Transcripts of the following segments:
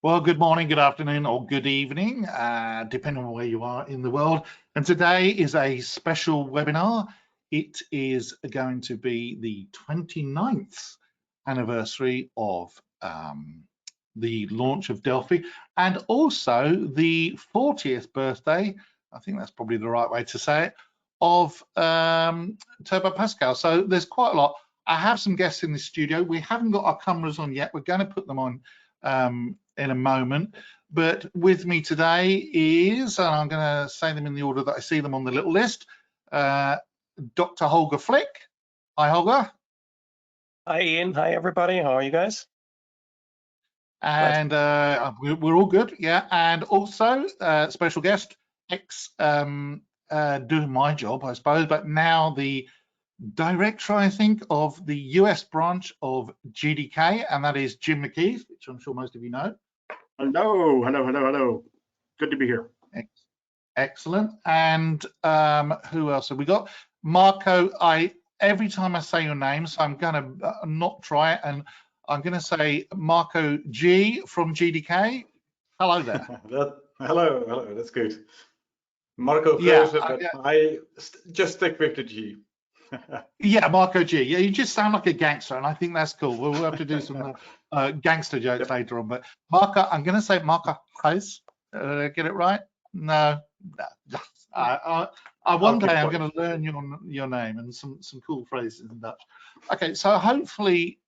Well, good morning, good afternoon, or good evening, depending on where you are in the world. And today is a special webinar. It is going to be the 29th anniversary of the launch of Delphi, and also the 40th birthday, I think that's probably the right way to say it, of Turbo Pascal. So there's quite a lot. I have some guests in the studio. We haven't got our cameras on yet. We're going to put them on in a moment, but with me today is, and I'm going to say them in the order that I see them on the little list, Dr. Holger Flick. Hi, Holger. Hi, Ian. Hi, everybody. How are you guys? And we're all good, yeah. And also special guest, doing my job, I suppose, but now the director, I think, of the US branch of GDK, and that is Jim McKeeth, which I'm sure most of you know. Hello, hello, hello, hello. Good to be here. Excellent. And who else have we got? Marco. Every time I say your name, so I'm going to not try it, and I'm going to say Marco G from GDK. Hello there. Hello, that's good. Marco Geuze, but I just stick with the G. Yeah, Marco G. Yeah, you just sound like a gangster, and I think that's cool. We'll have to do some gangster jokes later on. But Marco, I'm going to say Marco Geuze. Get it right? No. One day I'm going to learn your name and some cool phrases in Dutch. Okay, so hopefully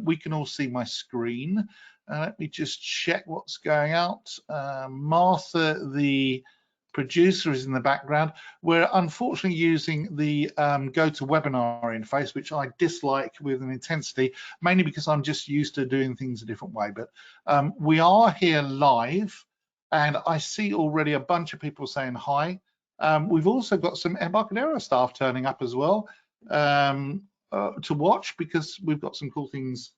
we can all see my screen. Let me just check what's going out. Martha, the producer, is in the background. We're unfortunately using the GoToWebinar interface, which I dislike with an intensity, mainly because I'm just used to doing things a different way. But we are here live, and I see already a bunch of people saying hi. We've also got some Embarcadero staff turning up as well to watch, because we've got some cool things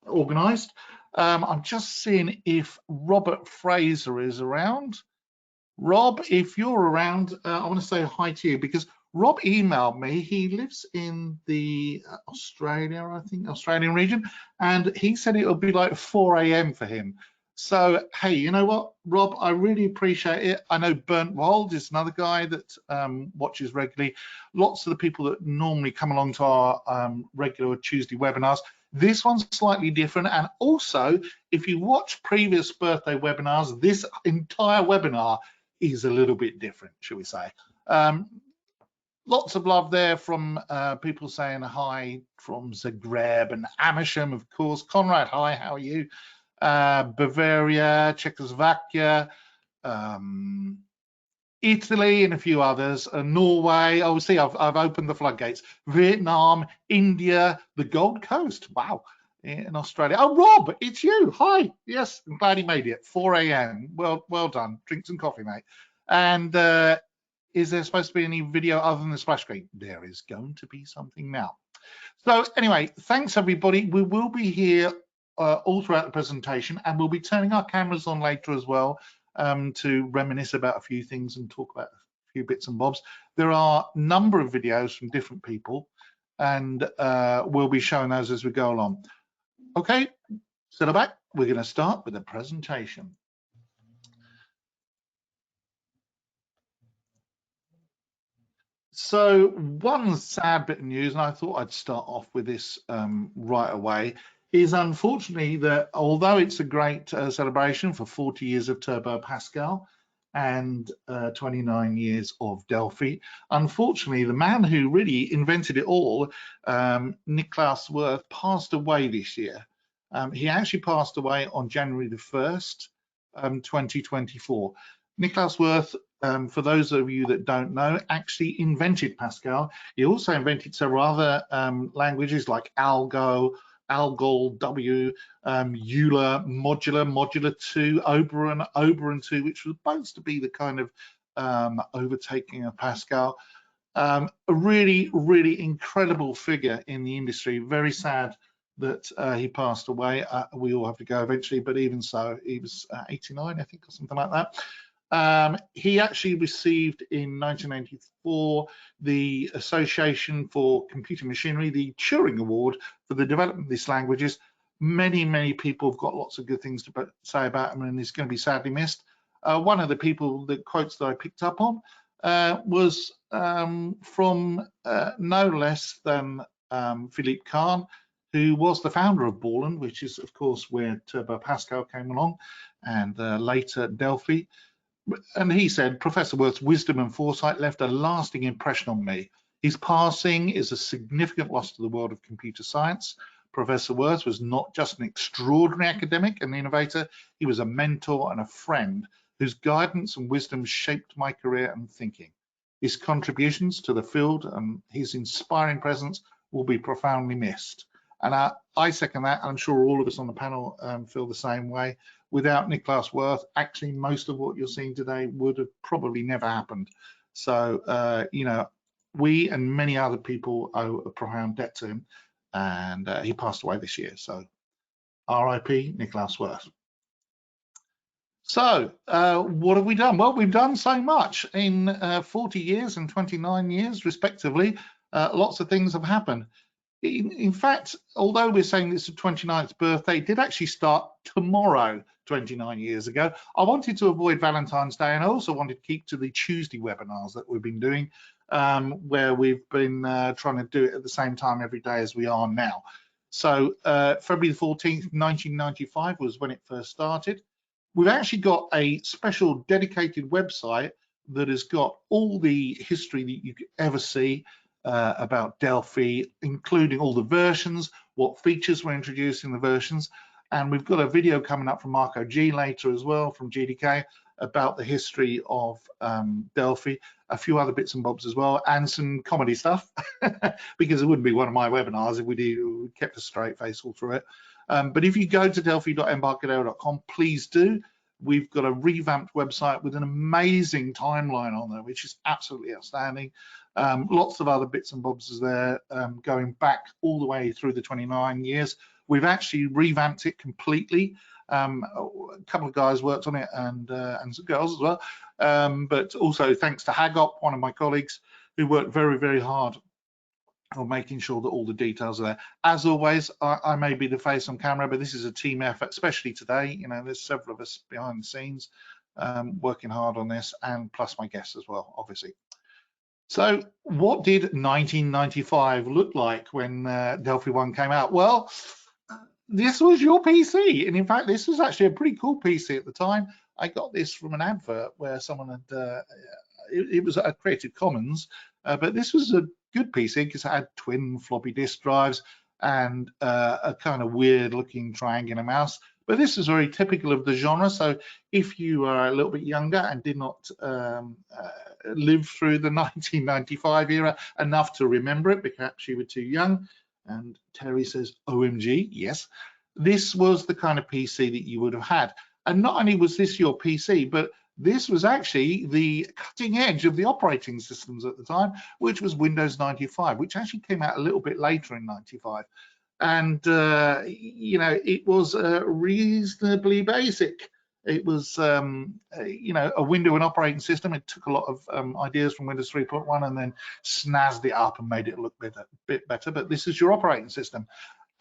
organized. I'm just seeing if Robert Fraser is around. Rob, if you're around, I want to say hi to you, because Rob emailed me. He lives in the Australian region, and he said it'll be like 4 a.m. for him. So, hey, you know what, Rob, I really appreciate it. I know Bernd Wold is another guy that watches regularly. Lots of the people that normally come along to our regular Tuesday webinars. This one's slightly different. And also, if you watch previous birthday webinars, this entire webinar is a little bit different, shall we say. Lots of love there from people saying hi from Zagreb and Amersham, of course. Conrad, hi, how are you? Bavaria, Czechoslovakia, Italy, and a few others. Norway. Oh, see, I've opened the floodgates. Vietnam, India, the Gold Coast. Wow. In Australia. Oh, Rob, it's you. Hi. Yes, I'm glad he made it. 4 a.m. Well done. Drink some coffee, mate. And is there supposed to be any video other than the splash screen? There is going to be something now. So anyway, thanks everybody. We will be here all throughout the presentation, and we'll be turning our cameras on later as well to reminisce about a few things and talk about a few bits and bobs. There are a number of videos from different people, and we'll be showing those as we go along. Okay, sit back. We're going to start with the presentation. So one sad bit of news, and I thought I'd start off with this right away, is unfortunately that although it's a great celebration for 40 years of Turbo Pascal and 29 years of Delphi, unfortunately the man who really invented it all, Niklas Wirth, passed away this year. He actually passed away on January the 1st, 2024. Niklas Wirth, for those of you that don't know, actually invented Pascal. He also invented several other languages like Algo, Algol, W, Euler, Modular 2, Oberon 2, which was supposed to be the kind of overtaking of Pascal. A really, really incredible figure in the industry. Very sad that he passed away. We all have to go eventually, but even so, he was 89, I think, or something like that. He actually received in 1994 the Association for Computer Machinery, the Turing Award for the development of these languages, Many people have got lots of good things to say about him, and he's going to be sadly missed. One of the people, the quotes that I picked up on was from no less than Philippe Kahn, who was the founder of Borland, which is of course where Turbo Pascal came along, and later Delphi. And he said, Professor Worth's wisdom and foresight left a lasting impression on me. His passing is a significant loss to the world of computer science. Professor Worth was not just an extraordinary academic and innovator, he was a mentor and a friend whose guidance and wisdom shaped my career and thinking. His contributions to the field and his inspiring presence will be profoundly missed. And I second that. I'm sure all of us on the panel feel the same way. Without Nicholas Worth, actually most of what you're seeing today would have probably never happened. So, you know, we and many other people owe a profound debt to him, and he passed away this year. So RIP Nicholas Worth. So what have we done? Well, we've done so much in 40 years and 29 years respectively. Lots of things have happened. In fact, although we're saying this is the 29th birthday, it did actually start tomorrow, 29 years ago. I wanted to avoid Valentine's Day, and I also wanted to keep to the Tuesday webinars that we've been doing, where we've been trying to do it at the same time every day as we are now. So February the 14th, 1995 was when it first started. We've actually got a special dedicated website that has got all the history that you could ever see about Delphi, including all the versions, what features were introduced in the versions. And we've got a video coming up from Marco Geuze later as well from GDK about the history of Delphi, a few other bits and bobs as well, and some comedy stuff, because it wouldn't be one of my webinars if we kept a straight face all through it. But if you go to delphi.embarcadero.com, please do. We've got a revamped website with an amazing timeline on there, which is absolutely outstanding. Lots of other bits and bobs there, going back all the way through the 29 years. We've actually revamped it completely. A couple of guys worked on it, and some girls as well. But also thanks to Hagop, one of my colleagues, who worked very hard on making sure that all the details are there. As always, I may be the face on camera, but this is a team effort, especially today. You know, there's several of us behind the scenes working hard on this, and plus my guests as well, obviously. So what did 1995 look like when Delphi 1 came out? Well, this was your PC, and in fact this was actually a pretty cool PC at the time. I got this from an advert where someone had it was a Creative Commons, but this was a good PC because it had twin floppy disk drives and a kind of weird looking triangular mouse. But this is very typical of the genre. So if you are a little bit younger and did not live through the 1995 era enough to remember it, perhaps you were too young, and Terry says, OMG, yes, this was the kind of PC that you would have had. And not only was this your PC, but this was actually the cutting edge of the operating systems at the time, which was Windows 95, which actually came out a little bit later in 95. And, you know, it was reasonably basic. It was, you know, a window and operating system. It took a lot of ideas from Windows 3.1 and then snazzed it up and made it look a bit better. But this is your operating system.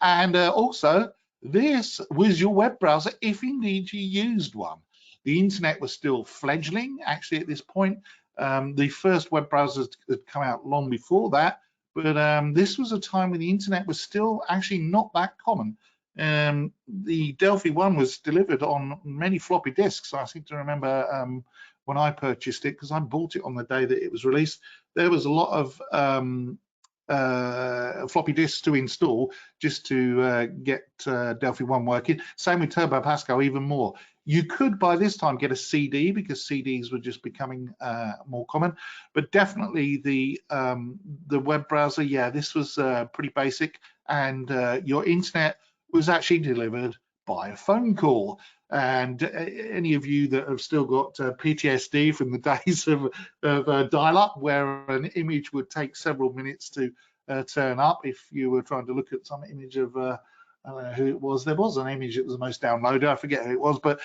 And also, this was your web browser, if indeed you used one. The internet was still fledgling, actually, at this point. The first web browsers had come out long before that. But this was a time when the internet was still actually not that common. The Delphi 1 was delivered on many floppy disks. I seem to remember when I purchased it, because I bought it on the day that it was released, there was a lot of floppy disks to install just to get Delphi 1 working. Same with Turbo Pascal, even more. You could by this time get a CD because CDs were just becoming more common, but definitely the web browser, yeah, this was pretty basic, and your internet was actually delivered by a phone call. And any of you that have still got PTSD from the days of dial-up, where an image would take several minutes to turn up, if you were trying to look at some image of I don't know who it was. There was an image that was the most downloaded. I forget who it was, but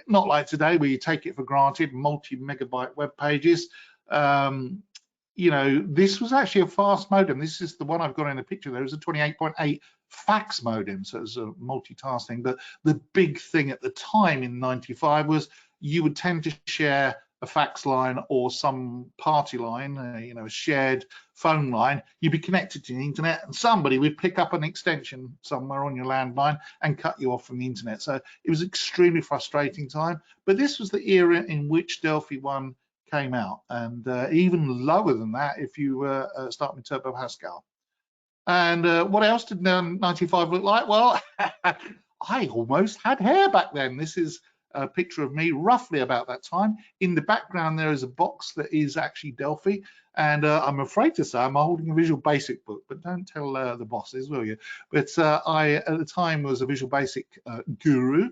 not like today where you take it for granted, multi-megabyte web pages. You you know, this was actually a fast modem. This is the one I've got in the picture. There was a 28.8 fax modem, so it was a multitasking. But the big thing at the time in 95 was you would tend to share a fax line or some party line, you know, a shared phone line. You'd be connected to the internet and somebody would pick up an extension somewhere on your landline and cut you off from the internet. So it was extremely frustrating time. But this was the era in which Delphi 1 came out, and even lower than that if you start with Turbo Pascal. And what else did 95 look like? Well, I almost had hair back then. This is a picture of me roughly about that time. In the background there is a box that is actually Delphi, and I'm afraid to say I'm holding a Visual Basic book, but don't tell the bosses, will you? But I at the time was a Visual Basic guru,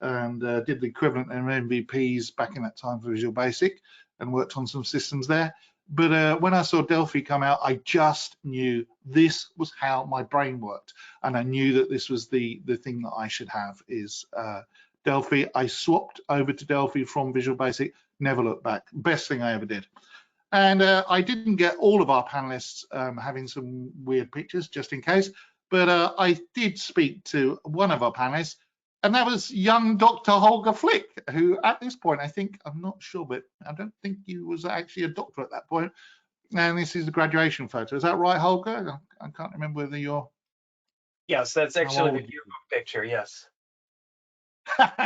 and did the equivalent of MVPs back in that time for Visual Basic, and worked on some systems there. But when I saw Delphi come out, I just knew this was how my brain worked, and I knew that this was the thing that I should have is Delphi. I swapped over to Delphi from Visual Basic, never looked back. Best thing I ever did. And I didn't get all of our panelists having some weird pictures, just in case, but I did speak to one of our panelists, and that was young Dr. Holger Flick, who at this point, I think, I'm not sure, but I don't think he was actually a doctor at that point. And this is the graduation photo. Is that right, Holger? I can't remember whether you're... Yes, that's actually the yearbook picture, yes.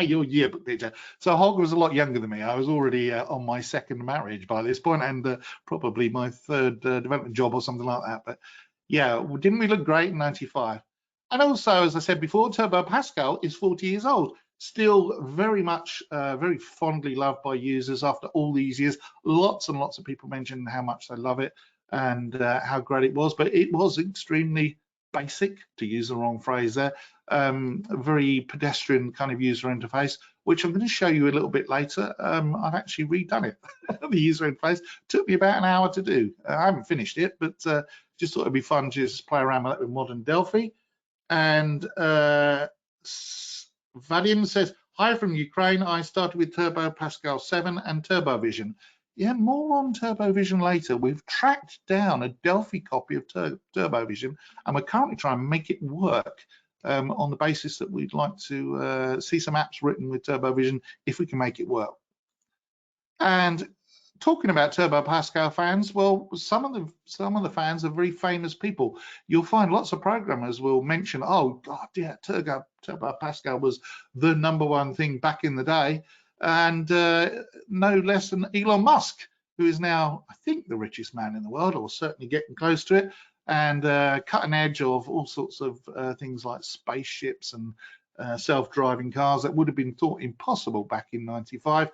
Your yearbook picture. So Holger was a lot younger than me. I was already on my second marriage by this point, and probably my third development job or something like that. But yeah, didn't we look great in 95? And also, as I said before, Turbo Pascal is 40 years old, still very much, very fondly loved by users after all these years. Lots and lots of people mentioned how much they love it and how great it was, but it was extremely basic, to use the wrong phrase there, a very pedestrian kind of user interface, which I'm going to show you a little bit later. I've actually redone it. The user interface took me about an hour to do. I haven't finished it, but just thought it'd be fun to just play around with that with modern Delphi. And Vadim says, hi from Ukraine. I started with Turbo Pascal 7 and TurboVision. Yeah, more on TurboVision later. We've tracked down a Delphi copy of TurboVision, and we're currently trying to make it work on the basis that we'd like to see some apps written with TurboVision if we can make it work. And talking about Turbo Pascal fans, well, some of the fans are very famous people. You'll find lots of programmers will mention, oh God, yeah, Turbo Pascal was the #1 thing back in the day, and no less than Elon Musk, who is now, I think, the richest man in the world, or certainly getting close to it, and cutting edge of all sorts of things like spaceships and self-driving cars that would have been thought impossible back in 95.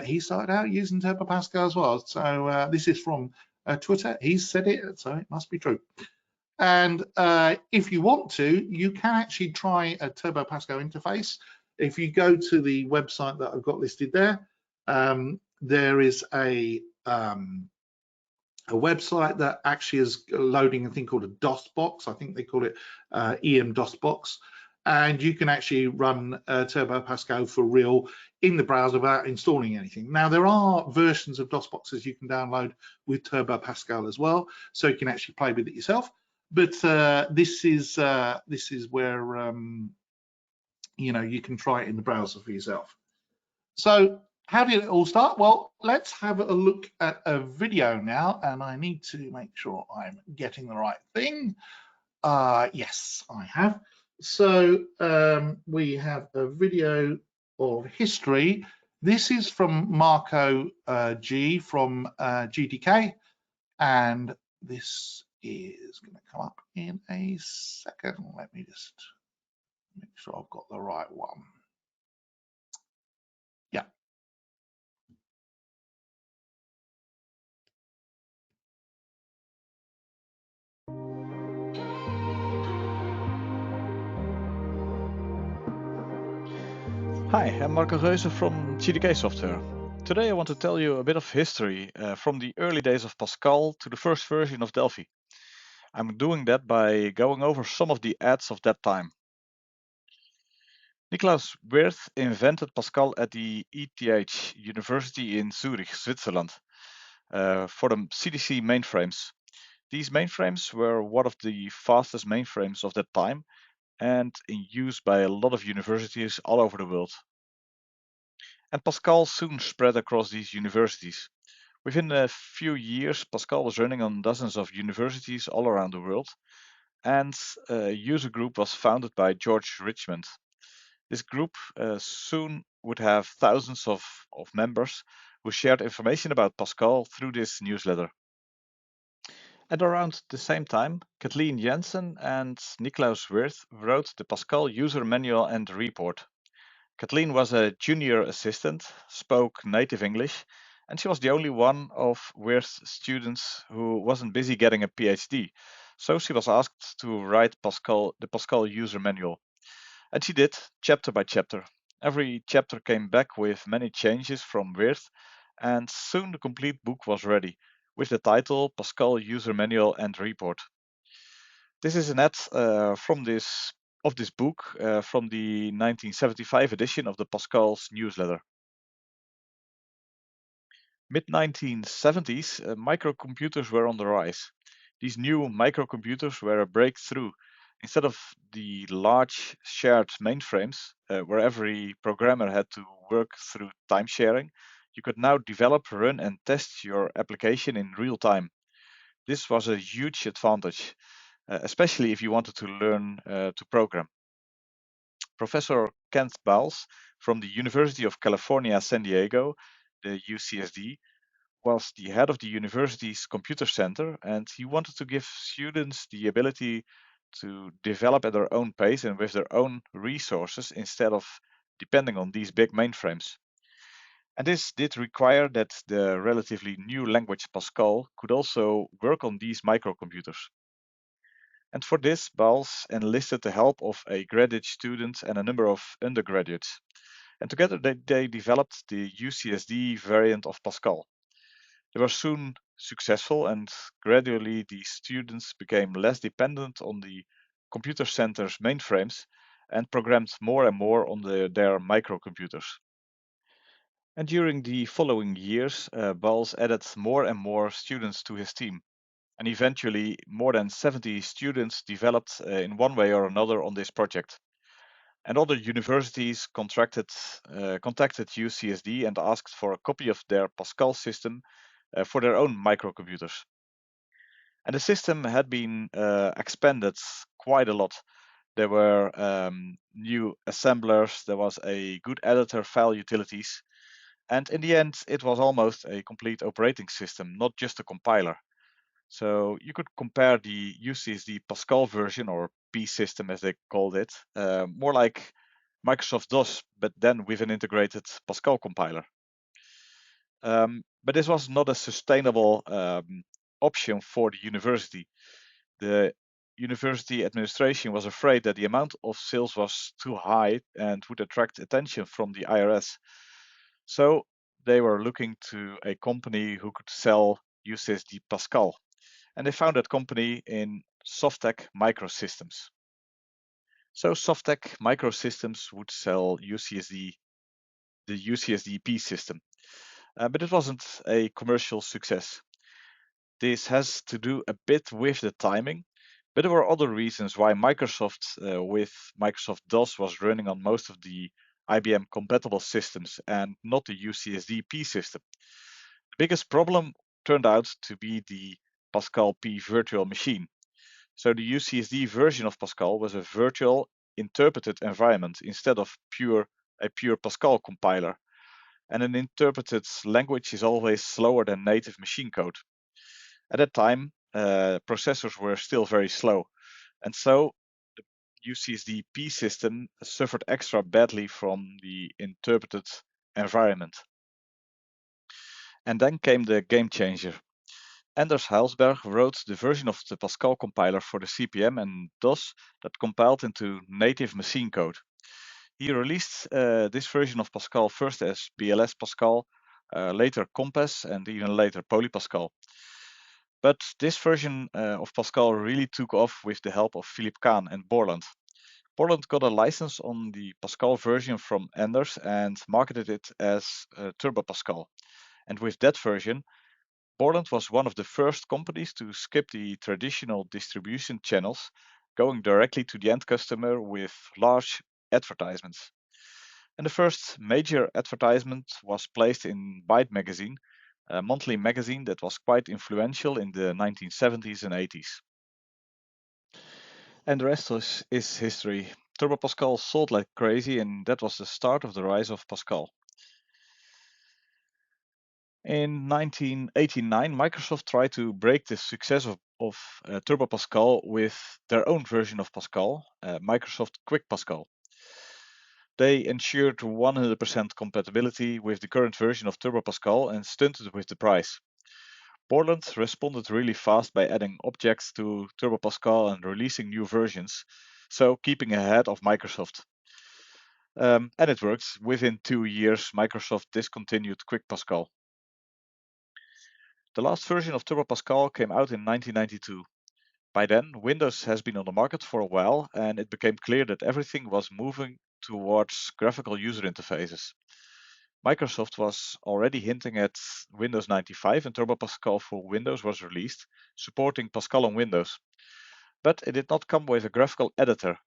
He started out using Turbo Pascal as well. So this is from Twitter. He said it, so it must be true. And if you want to, you can actually try a Turbo Pascal interface. If you go to the website that I've got listed there, there is a website that actually is loading a thing called a DOS box. I think they call it EM DOS box. And you can actually run Turbo Pascal for real in the browser without installing anything. Now, there are versions of DOS boxes you can download with Turbo Pascal as well, so you can actually play with it yourself. But this is where you know, you can try it in the browser for yourself. So how did it all start? Well, let's have a look at a video now, and I need to make sure I'm getting the right thing. Yes, I have. So we have a video of history. This is from Marco G from GTK, and this is going to come up in a second. Let me just make sure I've got the right one. Yeah. Hi, I'm Marco Geuze from GTK Software. Today I want to tell you a bit of history from the early days of Pascal to the first version of Delphi. I'm doing that by going over some of the ads of that time. Niklaus Wirth invented Pascal at the ETH University in Zurich, Switzerland. for the CDC mainframes. These mainframes were one of the fastest mainframes of that time and in use by a lot of universities all over the world. And Pascal soon spread across these universities. Within a few years, Pascal was running on dozens of universities all around the world, and a user group was founded by George Richmond. This group soon would have thousands of members who shared information about Pascal through this newsletter. And around the same time, Kathleen Jensen and Niklaus Wirth wrote the Pascal user manual and report. Kathleen was a junior assistant, spoke native English, and she was the only one of Wirth's students who wasn't busy getting a PhD. So she was asked to write the Pascal user manual. And she did, chapter by chapter. Every chapter came back with many changes from Wirth, and soon the complete book was ready, with the title Pascal User Manual and Report. This is an ad from this book from the 1975 edition of the Pascal's newsletter. Mid-1970s, microcomputers were on the rise. These new microcomputers were a breakthrough. Instead of the large shared mainframes, where every programmer had to work through time sharing, you could now develop, run, and test your application in real time. This was a huge advantage, especially if you wanted to learn to program. Professor Kent Bowles from the University of California, San Diego, the UCSD, was the head of the university's computer center, and he wanted to give students the ability to develop at their own pace and with their own resources instead of depending on these big mainframes. And this did require that the relatively new language Pascal could also work on these microcomputers. And for this, Bowles enlisted the help of a graduate student and a number of undergraduates. And together they developed the UCSD variant of Pascal. They were soon successful, and gradually the students became less dependent on the computer center's mainframes and programmed more and more on their microcomputers. And during the following years, Bowles added more and more students to his team. And eventually, more than 70 students developed in one way or another on this project. And other universities contacted UCSD and asked for a copy of their Pascal system for their own microcomputers. And the system had been expanded quite a lot. There were new assemblers, there was a good editor file utilities, and in the end, it was almost a complete operating system, not just a compiler. So you could compare the UCSD Pascal version, or P system as they called it, more like Microsoft DOS, but then with an integrated Pascal compiler. But this was not a sustainable option for the university. The university administration was afraid that the amount of sales was too high and would attract attention from the IRS. So they were looking to a company who could sell UCSD Pascal. And they found that company in Softec Microsystems. So Softec Microsystems would sell the UCSD P system. But it wasn't a commercial success. This has to do a bit with the timing, but there were other reasons why Microsoft with Microsoft DOS was running on most of the IBM compatible systems and not the UCSD P system. The biggest problem turned out to be the Pascal P virtual machine. So the UCSD version of Pascal was a virtual interpreted environment instead of a pure Pascal compiler. And an interpreted language is always slower than native machine code. At that time, processors were still very slow. And so the UCSD P system suffered extra badly from the interpreted environment. And then came the game changer. Anders Heilsberg wrote the version of the Pascal compiler for the CP/M and DOS that compiled into native machine code. He released this version of Pascal first as BLS Pascal, later Compass, and even later PolyPascal. But this version of Pascal really took off with the help of Philip Kahn and Borland. Borland got a license on the Pascal version from Anders and marketed it as Turbo Pascal. And with that version, Borland was one of the first companies to skip the traditional distribution channels, going directly to the end customer with large advertisements. And the first major advertisement was placed in Byte magazine, a monthly magazine that was quite influential in the 1970s and 80s. And the rest is history. Turbo Pascal sold like crazy, and that was the start of the rise of Pascal. In 1989, Microsoft tried to break the success of Turbo Pascal with their own version of Pascal, Microsoft Quick Pascal. They ensured 100% compatibility with the current version of Turbo Pascal and stunted with the price. Borland responded really fast by adding objects to Turbo Pascal and releasing new versions, so keeping ahead of Microsoft. And it worked. Within 2 years, Microsoft discontinued Quick Pascal. The last version of Turbo Pascal came out in 1992. By then, Windows has been on the market for a while, and it became clear that everything was moving towards graphical user interfaces. Microsoft was already hinting at Windows 95, and Turbo Pascal for Windows was released, supporting Pascal on Windows. But it did not come with a graphical editor.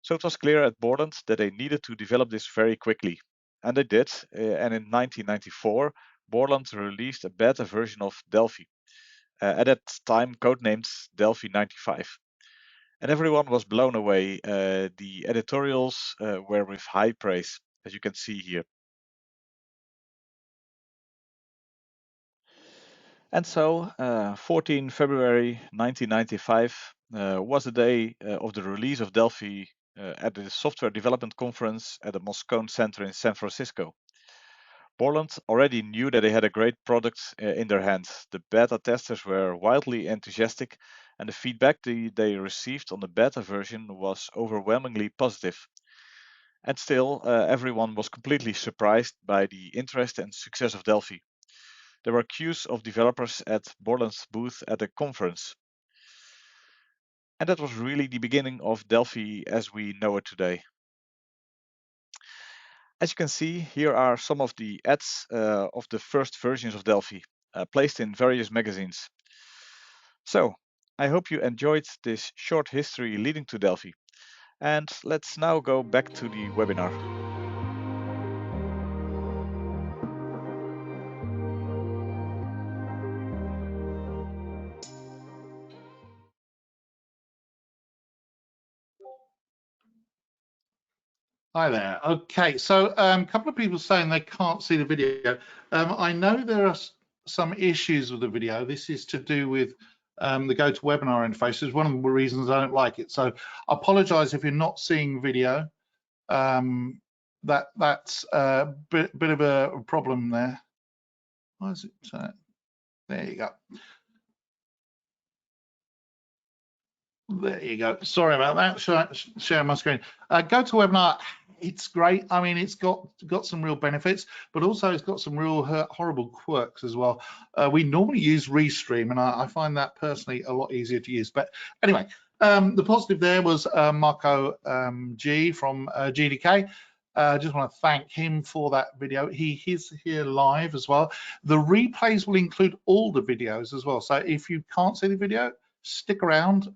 So it was clear at Borland that they needed to develop this very quickly. And they did, and in 1994, Borland released a beta version of Delphi, at that time codenamed Delphi 95. And everyone was blown away. The editorials were with high praise, as you can see here. And so, 14 February 1995 was the day of the release of Delphi at the Software Development Conference at the Moscone Center in San Francisco. Borland already knew that they had a great product in their hands. The beta testers were wildly enthusiastic, and the feedback they received on the beta version was overwhelmingly positive. And still, everyone was completely surprised by the interest and success of Delphi. There were queues of developers at Borland's booth at the conference. And that was really the beginning of Delphi as we know it today. As you can see, here are some of the ads of the first versions of Delphi, placed in various magazines. So, I hope you enjoyed this short history leading to Delphi. And let's now go back to the webinar. Hi there. Okay, so a couple of people saying they can't see the video. I know there are some issues with the video. This is to do with the GoToWebinar interface. It's one of the reasons I don't like it. So I apologize if you're not seeing video. That's a bit of a problem there. Why is it? There you go. There you go. Sorry about that. Share my screen. GoToWebinar, it's great. I mean, it's got some real benefits, but also it's got some real horrible quirks as well. We normally use Restream, and I find that personally a lot easier to use. But anyway, the positive there was Marco G from GDK. I just want to thank him for that video. He is here live as well. The replays will include all the videos as well. So if you can't see the video, stick around.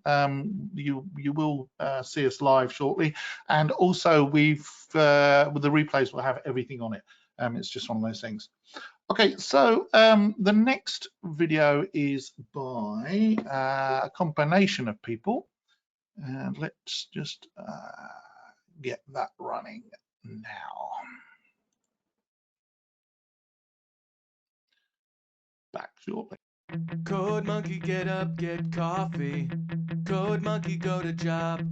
You will see us live shortly, and also with the replays will have everything on it. It's just one of those things. Okay, so the next video is by a combination of people, and let's just get that running now. Back shortly. Code Monkey, get up, get coffee. Code Monkey, go to job.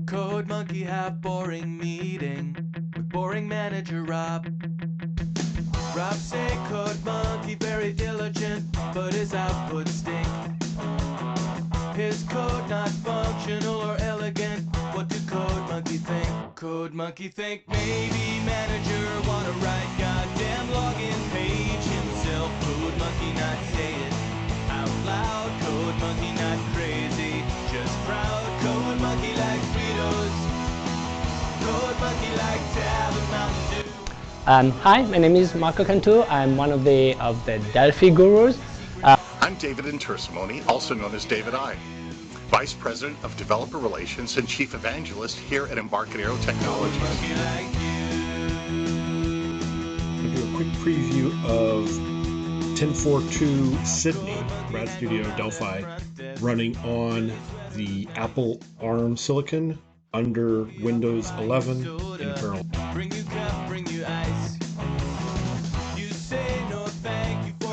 Code Monkey, have boring meeting with boring manager Rob. Rob say Code Monkey very diligent, but his output stink. His code not functional or elegant. What do Code Monkey think? Code Monkey think maybe manager wanna write goddamn login page himself. Code Monkey not say it out loud. Code Monkey not crazy, just proud. Code Monkey like Fritos. Code Monkey like Tab and Mountain Dew. Hi, my name is Marco Geuze. I'm one of the Delphi gurus. I'm David Intersimony, also known as David I, Vice President of Developer Relations and Chief Evangelist here at Embarcadero Technologies. I'll do a quick preview of 10.4.2 Sydney, Rad Studio Delphi, running on the Apple ARM silicon under Windows 11 in kernel.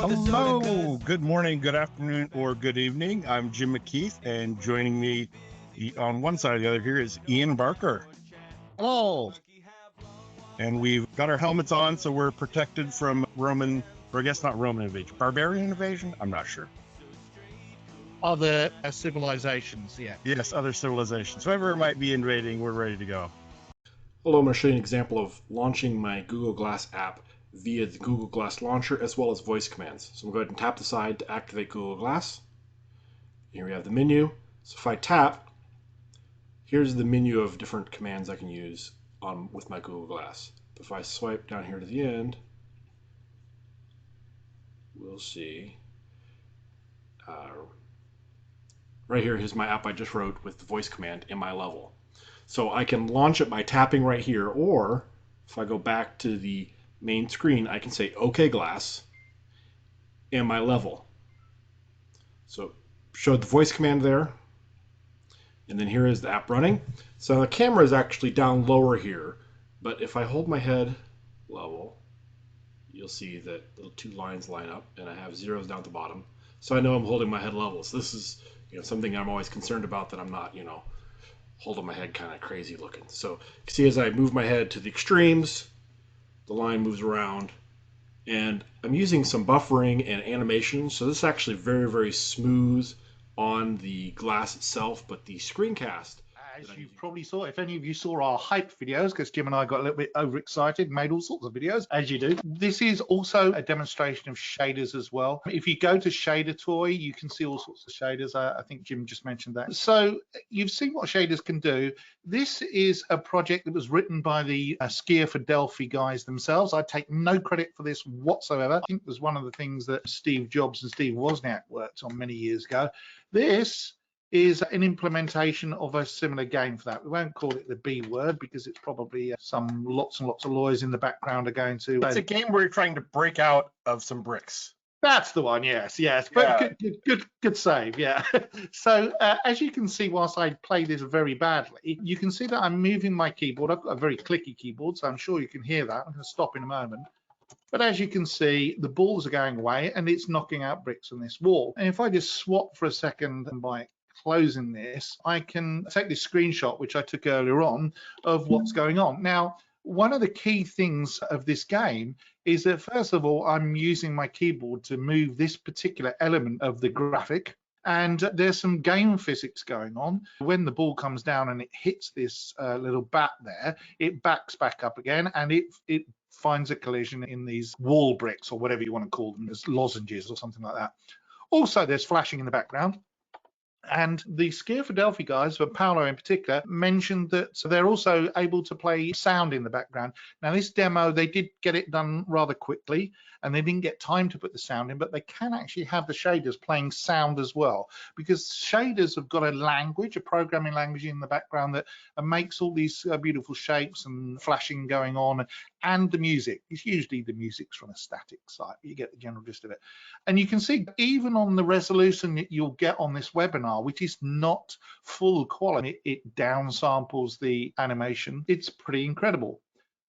Hello, good morning, good afternoon, or good evening. I'm Jim McKeeth, and joining me on one side or the other here is Ian Barker. Hello. And we've got our helmets on, so we're protected from Roman, or I guess not Roman invasion, barbarian invasion? I'm not sure. Other civilizations, yeah. Yes, other civilizations. Whoever might be invading, we're ready to go. Hello, I'm going to show you an example of launching my Google Glass app via the Google Glass launcher as well as voice commands. So I'm going to go ahead and tap the side to activate Google Glass. Here we have the menu. So if I tap, here's the menu of different commands I can use with my Google Glass. If I swipe down here to the end, we'll see. Right here is my app I just wrote with the voice command in my level. So I can launch it by tapping right here, or if I go back to the main screen, I can say OK Glass in my level. So showed the voice command there, and then here is the app running. So the camera is actually down lower here, but if I hold my head level, you'll see that the two lines line up, and I have zeros down at the bottom. So I know I'm holding my head level. So this is something I'm always concerned about, that I'm not holding my head kind of crazy looking. So you can see as I move my head to the extremes, the line moves around, and I'm using some buffering and animation. So this is actually very, very smooth on the glass itself, but the screencast, as you probably saw, if any of you saw our hype videos, because Jim and I got a little bit overexcited, made all sorts of videos, as you do. This is also a demonstration of shaders as well. If you go to Shader Toy, you can see all sorts of shaders. I think Jim just mentioned that. So you've seen what shaders can do. This is a project that was written by the Skier for Delphi guys themselves. I take no credit for this whatsoever. I think it was one of the things that Steve Jobs and Steve Wozniak worked on many years ago. This is an implementation of a similar game for that. We won't call it the B word because it's probably some lots and lots of lawyers in the background are going to. It's a game where you're trying to break out of some bricks. That's the one, yes. But yeah. Good save, yeah. So as you can see, whilst I play this very badly, you can see that I'm moving my keyboard. I've got a very clicky keyboard, so I'm sure you can hear that. I'm going to stop in a moment. But as you can see, the balls are going away and it's knocking out bricks on this wall. And if I just swap for a second and by closing this, I can take this screenshot, which I took earlier on, of what's going on. Now, one of the key things of this game is that, first of all, I'm using my keyboard to move this particular element of the graphic. And there's some game physics going on. When the ball comes down and it hits this little bat there, it backs back up again, and it finds a collision in these wall bricks, or whatever you want to call them, as lozenges or something like that. Also, there's flashing in the background. And the Skier for Delphi guys, for Paolo in particular, mentioned that they're also able to play sound in the background. Now, this demo, they did get it done rather quickly, and they didn't get time to put the sound in, but they can actually have the shaders playing sound as well, because shaders have got a language, a programming language in the background that makes all these beautiful shapes and flashing going on, and the music. It's usually the music's from a static site, but you get the general gist of it. And you can see, even on the resolution that you'll get on this webinar, which is not full quality, it downsamples the animation. It's pretty incredible.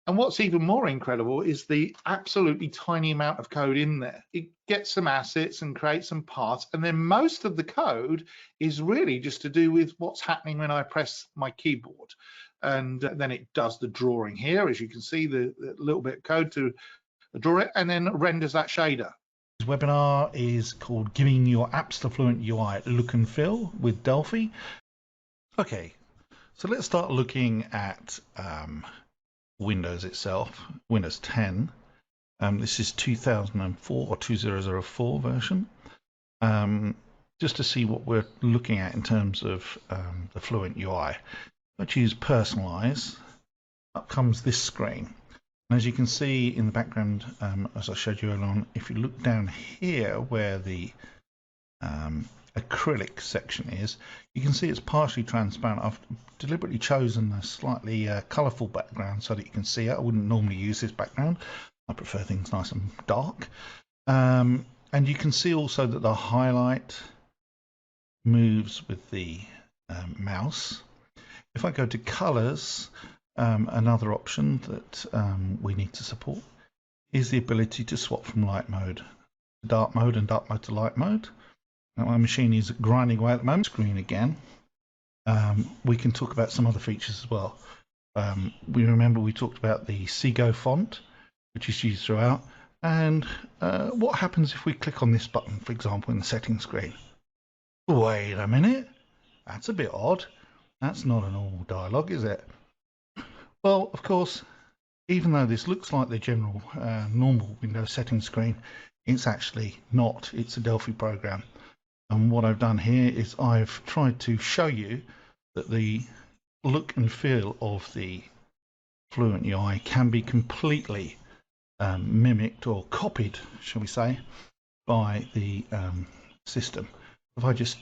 And what's even more incredible is the absolutely tiny amount of code in there. It gets some assets and creates some parts, and then most of the code is really just to do with what's happening when I press my keyboard. And then it does the drawing here, as you can see, the little bit of code to draw it, and then renders that shader. This webinar is called Giving Your Apps the Fluent UI Look and Feel with Delphi. Okay, so let's start looking at Windows itself, Windows 10. This is 2004 or 2004 version. Just to see what we're looking at in terms of the Fluent UI. Let's use Personalize. Up comes this screen. And as you can see in the background, as I showed you earlier on, if you look down here where the acrylic section is, you can see it's partially transparent. I've deliberately chosen a slightly colourful background so that you can see it. I wouldn't normally use this background. I prefer things nice and dark. And you can see also that the highlight moves with the mouse. If I go to colours, another option that we need to support is the ability to swap from light mode to dark mode and dark mode to light mode. Now, my machine is grinding away at the moment. Screen again. We can talk about some other features as well. We talked about the Seago font, which is used throughout. And what happens if we click on this button, for example, in the settings screen? Wait a minute. That's a bit odd. That's not a normal dialogue, is it? Well, of course, even though this looks like the general normal Windows settings screen, it's actually not. It's a Delphi program. And what I've done here is I've tried to show you that the look and feel of the Fluent UI can be completely mimicked or copied, shall we say, by the system. If I just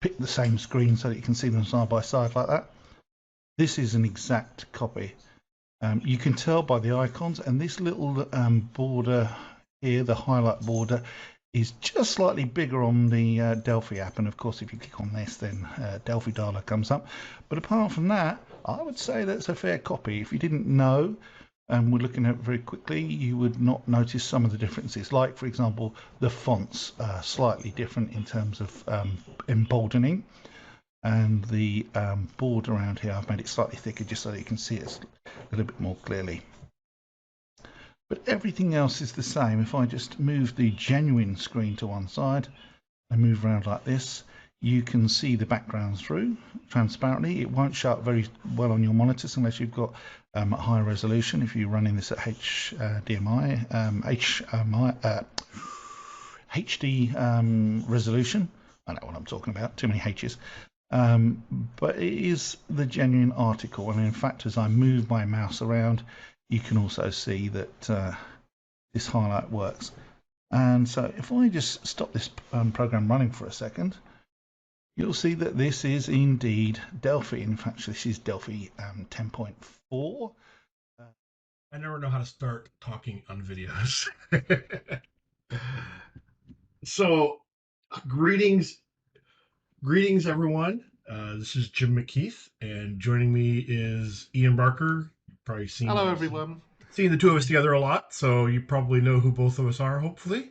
pick the same screen so that you can see them side by side like that, this is an exact copy. You can tell by the icons, and this little border here, the highlight border, is just slightly bigger on the Delphi app. And of course, if you click on this, then Delphi dialog comes up. But apart from that, I would say that's a fair copy. If you didn't know, and we're looking at it very quickly, you would not notice some of the differences. Like, for example, the fonts are slightly different in terms of emboldening. And the border around here, I've made it slightly thicker just so that you can see it a little bit more clearly. But everything else is the same. If I just move the genuine screen to one side and move around like this, you can see the background through transparently. It won't show up very well on your monitors unless you've got a higher resolution. If you're running this at HD resolution, I know what I'm talking about, too many H's. But it is the genuine article, and in fact, as I move my mouse around, you can also see that this highlight works. And so if I just stop this program running for a second, you'll see that this is indeed Delphi. In fact, this is Delphi 10.4. I never know how to start talking on videos. So, greetings everyone. This is Jim McKeeth, and joining me is Ian Barker. You've probably seen. Hello, everyone. Seen the two of us together a lot, so you probably know who both of us are, hopefully.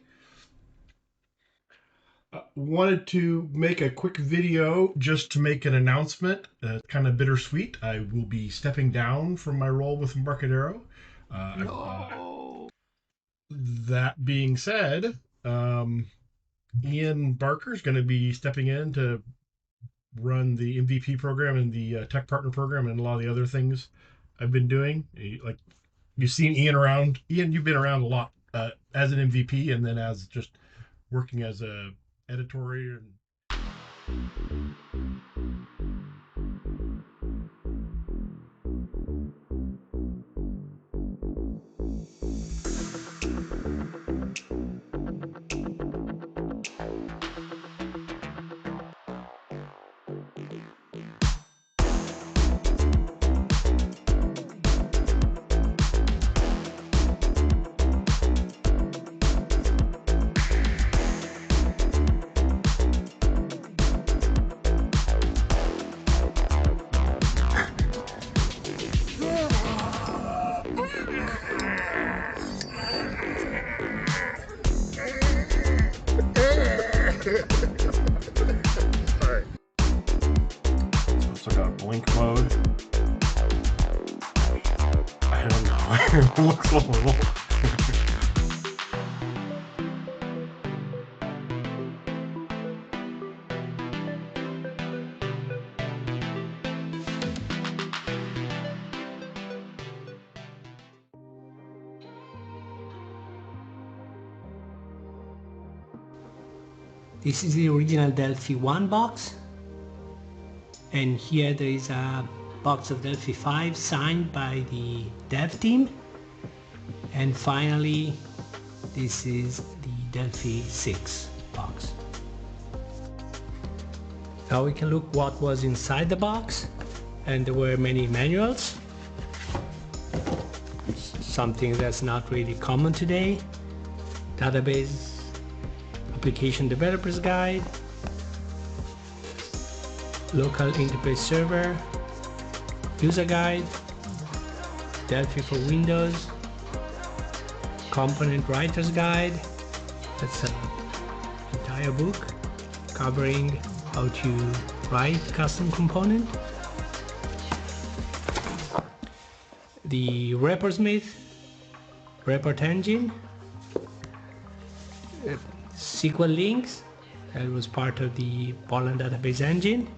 Wanted to make a quick video just to make an announcement. Kind of bittersweet. I will be stepping down from my role with Embarcadero. That being said, Ian Barker is going to be stepping in to run the MVP program and the Tech Partner program and a lot of the other things I've been doing. Like, you've seen Ian around. Ian, you've been around a lot as an MVP and then as just working as a editorial. Blink mode. I don't know. It looks a little. This is the original Delphi 1 box. And here there is a box of Delphi 5 signed by the dev team. And finally, this is the Delphi 6 box. Now we can look what was inside the box, and there were many manuals. Something that's not really common today. Database application developers guide, local interface server, user guide, Delphi for Windows, component writer's guide. That's an entire book covering how to write custom component. The ReportSmith report engine, SQL links, that was part of the Poland database engine.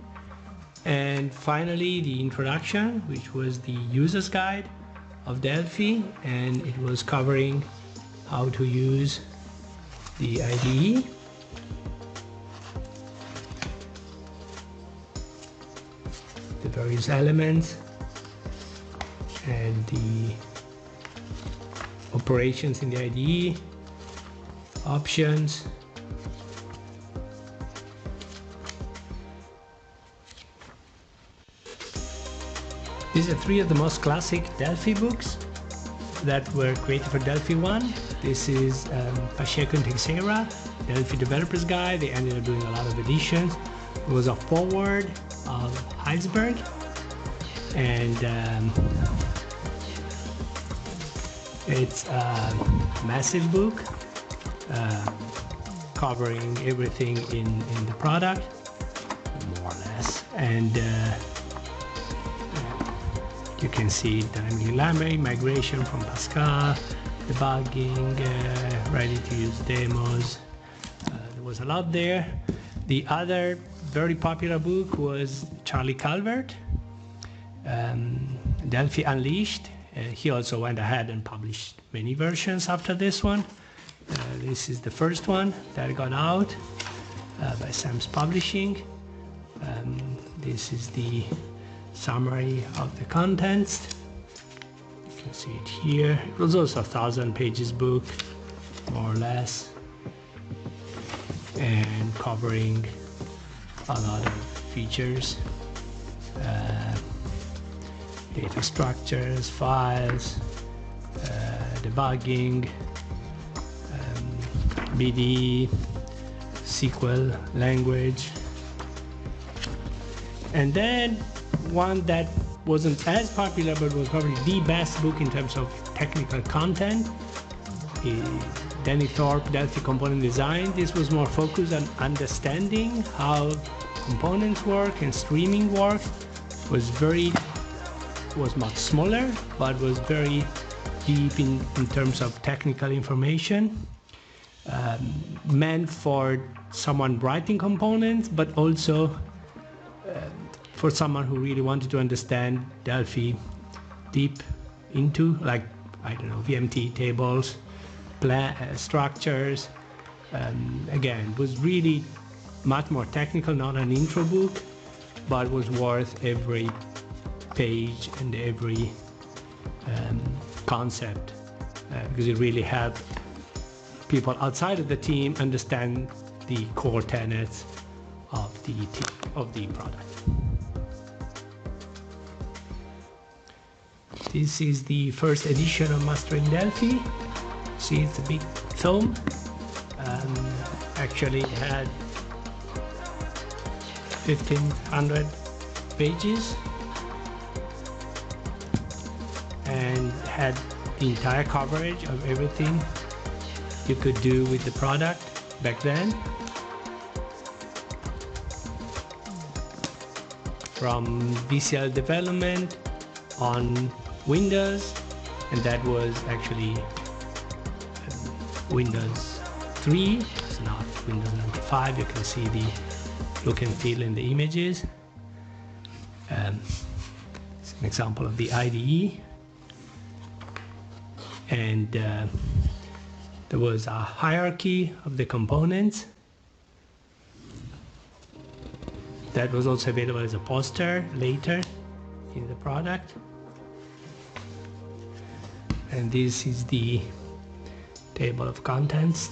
And finally, the introduction, which was the user's guide of Delphi, and it was covering how to use the IDE. The various elements and the operations in the IDE, options. These are three of the most classic Delphi books that were created for Delphi 1. This is Pacheco and Teixeira, Delphi Developer's Guide. They ended up doing a lot of editions. It was a foreword of Heidelberg, and it's a massive book covering everything in the product, more or less. And you can see dynamic library, migration from Pascal, debugging, ready-to-use demos. There was a lot there. The other very popular book was Charlie Calvert, Delphi Unleashed. He also went ahead and published many versions after this one. This is the first one that got out by Sam's Publishing. This is the summary of the contents. You can see it here. It was also a 1,000 pages book, more or less, and covering a lot of features, data structures, files, debugging, BD, SQL language. And then one that wasn't as popular but was probably the best book in terms of technical content, Danny Thorpe, Delphi Component Design. This was more focused on understanding how components work and streaming work. Was much smaller, but was very deep in terms of technical information. Meant for someone writing components, but also for someone who really wanted to understand Delphi deep into, like, I don't know, VMT tables, structures. Again, was really much more technical, not an intro book, but was worth every page and every concept, because it really helped people outside of the team understand the core tenets of the product. This is the first edition of Mastering Delphi. See, it's a big tome. Actually, it had 1,500 pages and had the entire coverage of everything you could do with the product back then. From VCL development on Windows, and that was actually Windows 3, it's not Windows 95. You can see the look and feel in the images. It's an example of the IDE, and there was a hierarchy of the components that was also available as a poster later in the product. And this is the table of contents.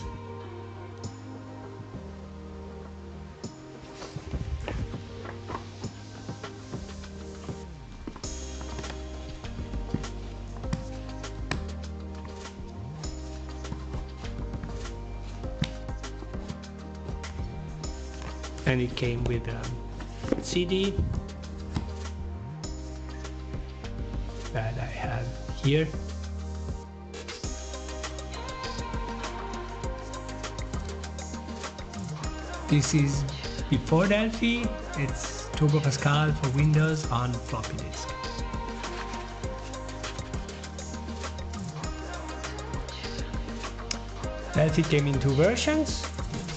And it came with a CD that I have here. This is before Delphi. It's Turbo Pascal for Windows on floppy disk. Delphi came in two versions.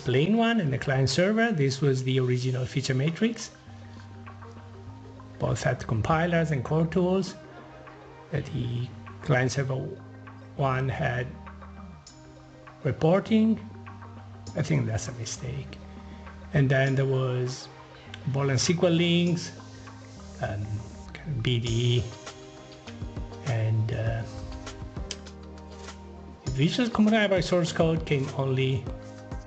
Plain one and the client server. This was the original feature matrix. Both had compilers and core tools. The client server one had reporting. I think that's a mistake. And then there was ball and SQL links, BDE, and Visual Computer Library source code came only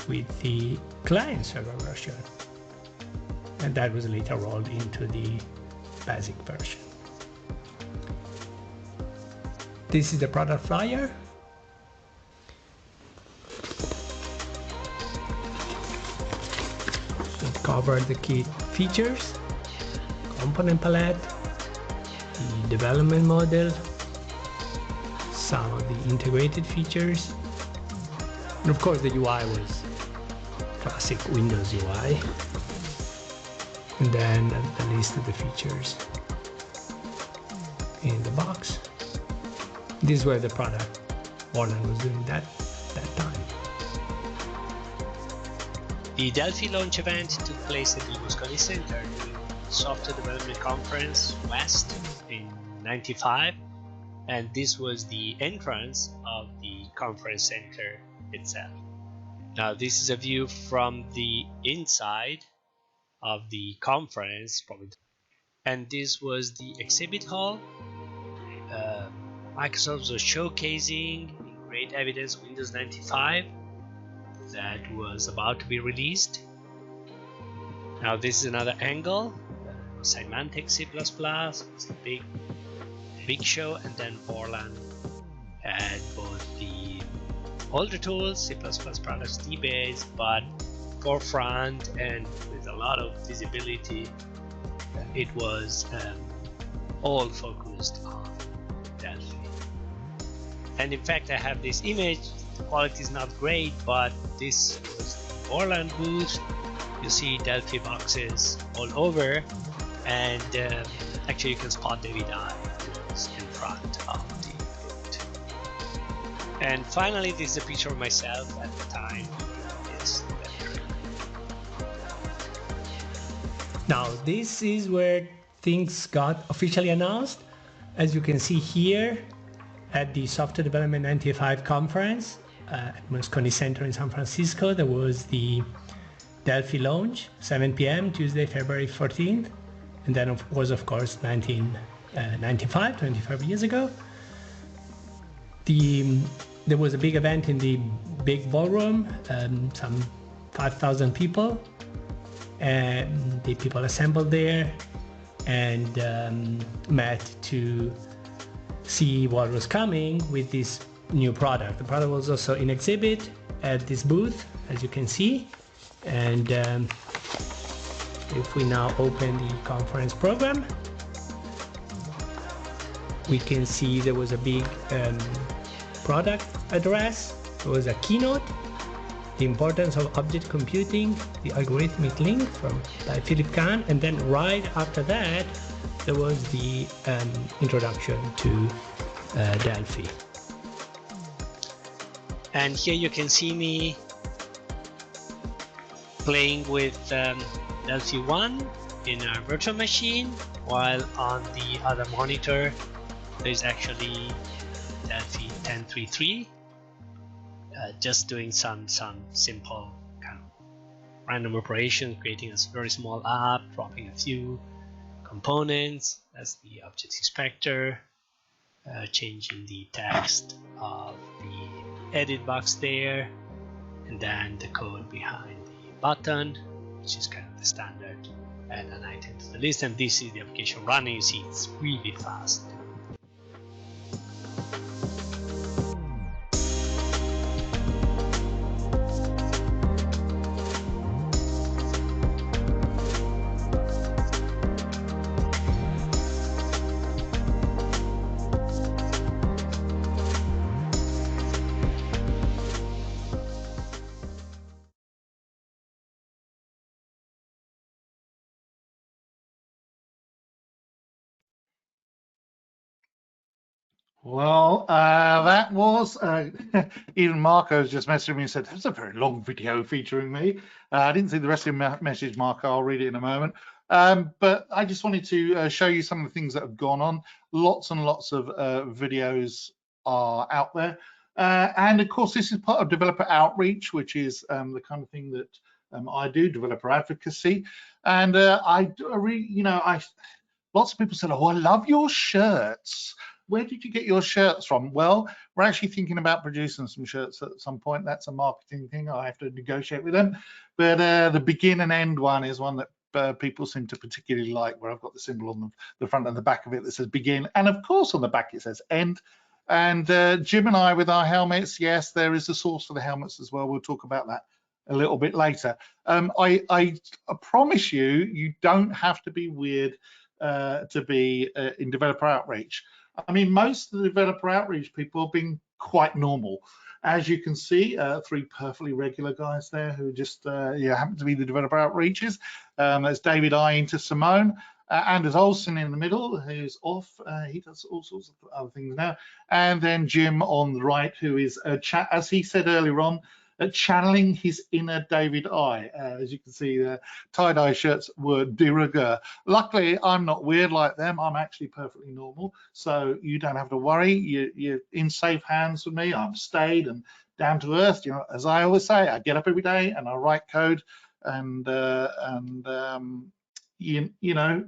with the client server version, and that was later rolled into the basic version. This is the product flyer. It covered the key features, component palette, the development model, some of the integrated features, and of course the UI was classic Windows UI, and then the list of the features in the box. These were the product Borland was doing that time. The Delphi launch event took place at the Moscone Center during the Software Development Conference West in '95, and this was the entrance of the conference center itself. Now this is a view from the inside of the conference, and this was the exhibit hall. Microsoft was showcasing in great evidence Windows 95 that was about to be released. Now this is another angle, Symantec C++, it's a big show, and then Borland had both the older tools, C++ products, DBase, but forefront and with a lot of visibility. It was all focused on Delphi. And in fact, I have this image. The quality is not great, but this was the Borland booth. You see Delphi boxes all over, and actually you can spot David I was in front of the booth. And finally, this is a picture of myself at the time during this lecture. Now this is where things got officially announced. As you can see here at the Software Development 95 conference at Moscone Center in San Francisco, there was the Delphi launch, 7 p.m. Tuesday, February 14th. And then it was, of course, 1995, 25 years ago. There was a big event in the big ballroom, some 5,000 people. And the people assembled there and met to see what was coming with this new product. The product was also in exhibit at this booth, as you can see. And if we now open the conference program, we can see there was a big product address. There was a keynote, the importance of object computing, the algorithmic link by Philip Kahn, and then right after that there was the introduction to Delphi. And here you can see me playing with Delphi 1 in a virtual machine, while on the other monitor there's actually Delphi 10.3.3, just doing some simple kind of random operations, creating a very small app, dropping a few components. That's the object inspector. changing the text of the edit box there, and then the code behind the button, which is kind of the standard add an item to the list. And this is the application running. You see it's really fast. Well, that was, even Marco's just messaged me and said, that's a very long video featuring me. I didn't see the rest of your message, Marco. I'll read it in a moment. But I just wanted to show you some of the things that have gone on. Lots and lots of videos are out there. And of course, this is part of developer outreach, which is the kind of thing that I do, developer advocacy. And lots of people said, oh, I love your shirts. Where did you get your shirts from? Well, we're actually thinking about producing some shirts at some point. That's a marketing thing. I have to negotiate with them. But the begin and end one is one that people seem to particularly like, where I've got the symbol on the front and the back of it that says begin. And of course, on the back, it says end. And Jim and I with our helmets, yes, there is a source for the helmets as well. We'll talk about that a little bit later. I promise you, you don't have to be weird to be in developer outreach. I mean, most of the developer outreach people have been quite normal. As you can see, 3 perfectly regular guys there who just happen to be the developer outreaches. There's David I into Simone, Anders Olsen in the middle, who's off. He does all sorts of other things now. And then Jim on the right, who is, as he said earlier on, channeling his inner David I. As you can see, the tie-dye shirts were de rigueur. Luckily, I'm not weird like them. I'm actually perfectly normal, so you don't have to worry. You're in safe hands with me. I'm staid and down to earth. You know, as I always say, I get up every day and I write code, and you know,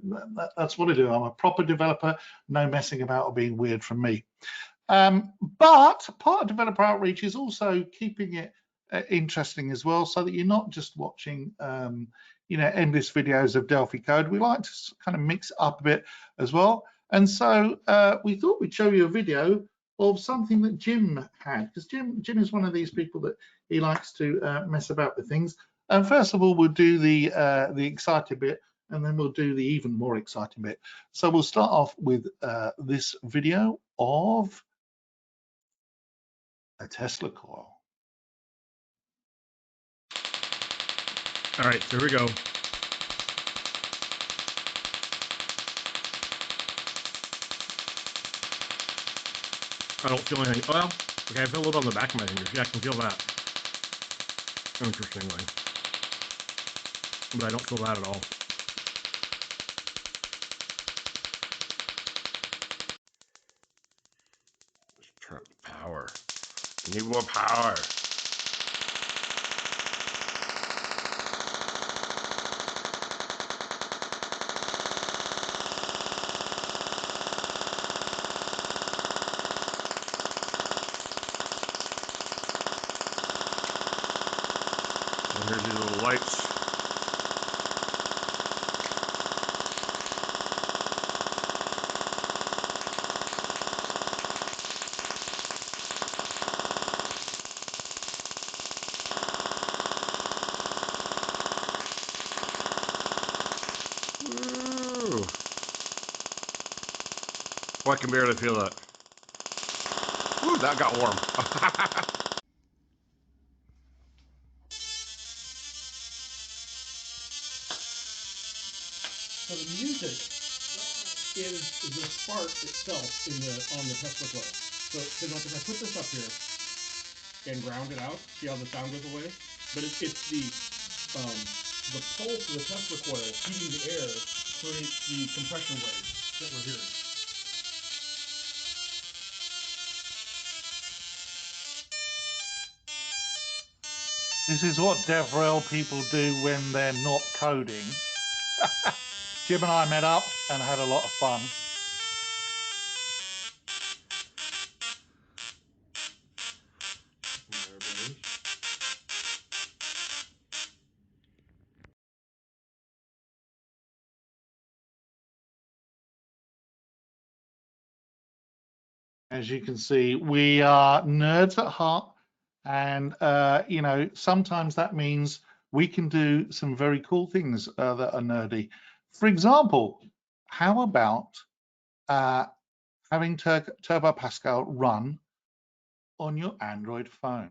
that's what I do. I'm a proper developer. No messing about or being weird from me. But part of developer outreach is also keeping it interesting as well, so that you're not just watching endless videos of Delphi code. We like to kind of mix it up a bit as well, and so we thought we'd show you a video of something that Jim had, because Jim is one of these people that he likes to mess about with things. And first of all, we'll do the exciting bit, and then we'll do the even more exciting bit. So we'll start off with this video of a Tesla coil. All right, so here we go. I don't feel anything. Well, okay, I feel a little on the back of my fingers. Yeah, I can feel that. Interestingly. But I don't feel that at all. Let's turn up the power. We need more power. Here's these little lights. Woo. Oh, I can barely feel that. Ooh, that got warm. So the music is the spark itself on the Tesla coil. So if I put this up here and ground it out, see how the sound goes away? But it's the pulse of the Tesla coil heating the air creates the compression waves that we're hearing. This is what DevRel people do when they're not coding. Jim and I met up and had a lot of fun. As you can see, we are nerds at heart, and you know, sometimes that means we can do some very cool things that are nerdy. For example, how about having Turbo Pascal run on your Android phone?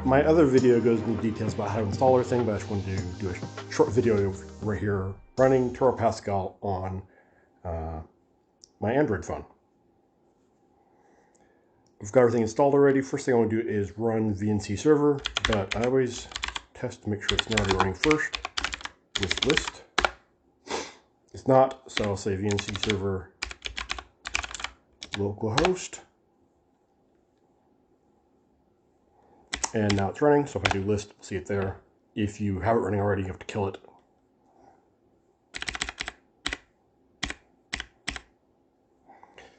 My other video goes into details about how to install everything, but I just wanted to do a short video right here running Turbo Pascal on my Android phone. I've got everything installed already. First thing I want to do is run VNC server, but I always test to make sure it's not already running first with list. It's not, so I'll say VNC server localhost. And now it's running, so if I do list, we'll see it there. If you have it running already, you have to kill it.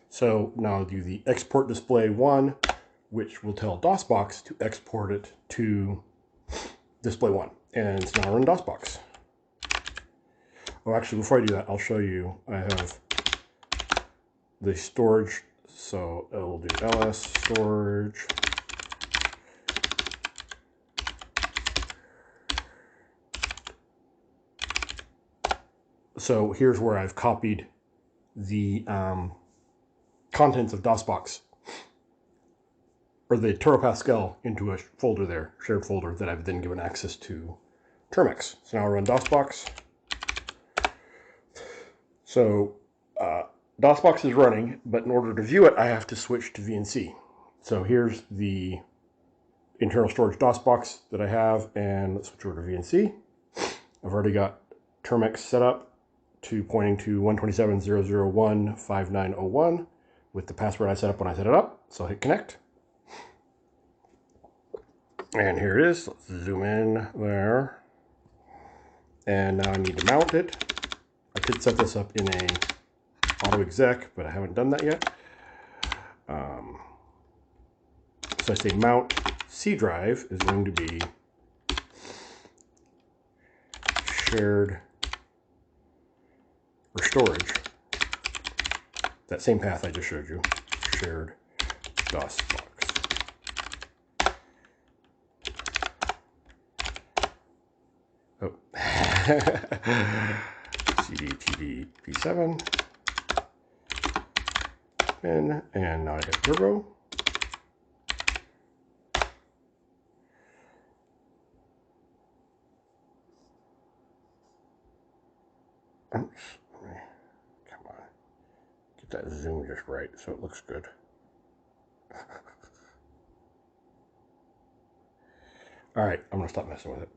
So now I'll do the export display 1, which will tell DOSBox to export it to display 1. And it's now run DOSBox. Oh, actually, before I do that, I'll show you. I have the storage, so it'll do ls storage. So here's where I've copied the contents of DOSBox, or the Turbo Pascal, into a folder there, shared folder that I've then given access to Termex. So now I'll run DOSBox. So DOSBox is running, but in order to view it, I have to switch to VNC. So here's the internal storage DOSBox that I have, and let's switch over to VNC. I've already got Termex set up to pointing to 127.0.0.1.59.01 with the password I set up when I set it up. So I'll hit connect. And here it is. Let's zoom in there. And now I need to mount it. I could set this up in a auto exec, but I haven't done that yet. So I say mount C drive is going to be shared or storage. That same path I just showed you. Shared DOSBox. Oh. CD P7. And now I hit turbo. Oops. Come on. Get that zoom just right so it looks good. All right, I'm going to stop messing with it.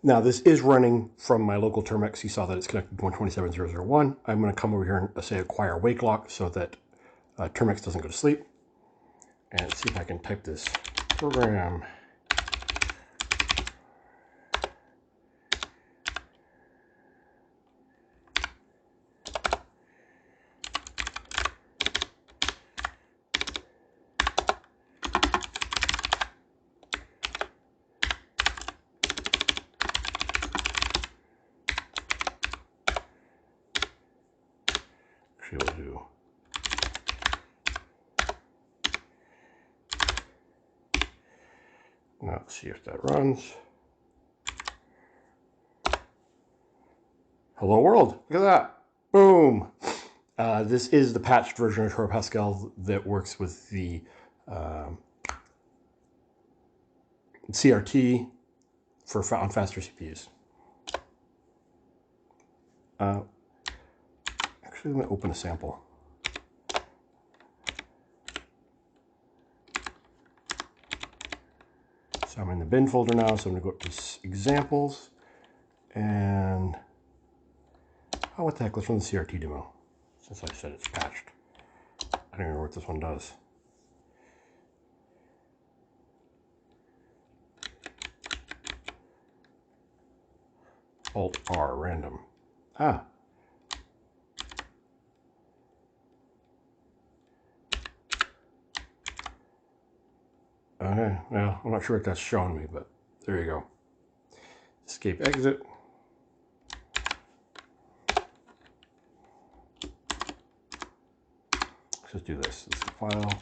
Now this is running from my local Termex. You saw that it's connected to 127.0.0.1. I'm going to come over here and say acquire wake lock so that Termex doesn't go to sleep. And see if I can type this program. Actually, we'll do now. Let's see if that runs. Hello world! Look at that! Boom! This is the patched version of Turbo Pascal that works with the CRT on faster CPUs. Actually, let me open a sample. So I'm in the bin folder now, so I'm going to go up to examples, and oh, what the heck, let's run the CRT demo, since I said it's patched. I don't even know what this one does. Alt-R, random. Ah. Okay, well, I'm not sure what that's showing me, but there you go. Escape, exit. Let's do this. This is the file,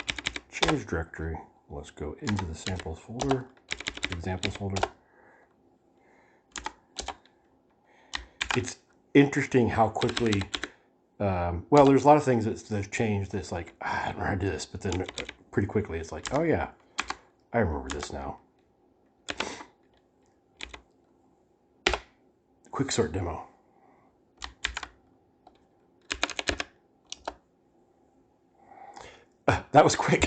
change directory. Let's go into the samples folder, examples folder. It's interesting how quickly, well, there's a lot of things that's changed that's like, I don't know how to do this, but then pretty quickly it's like, oh yeah, I remember this now. Quick sort demo. That was quick.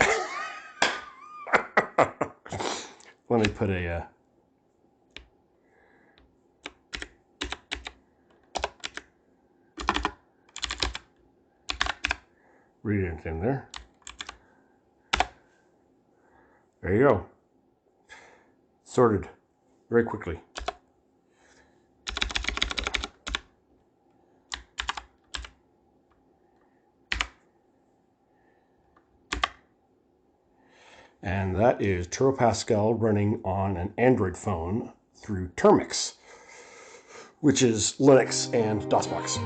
Let me put a read in there. There you go. Sorted very quickly. And that is Turbo Pascal running on an Android phone through Termux, which is Linux and DOSBox.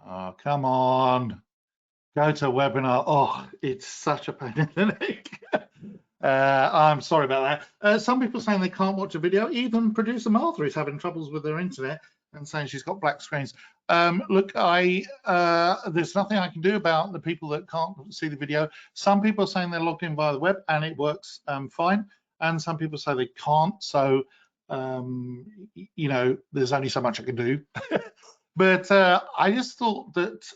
Oh, come on. Go to a webinar. Oh, it's such a pain in the neck. I'm sorry about that. Some people saying they can't watch a video. Even producer Martha is having troubles with her internet and saying she's got black screens. Look, there's nothing I can do about the people that can't see the video. Some people are saying they're logged in via the web and it works fine. And some people say they can't. So, you know, there's only so much I can do. But I just thought that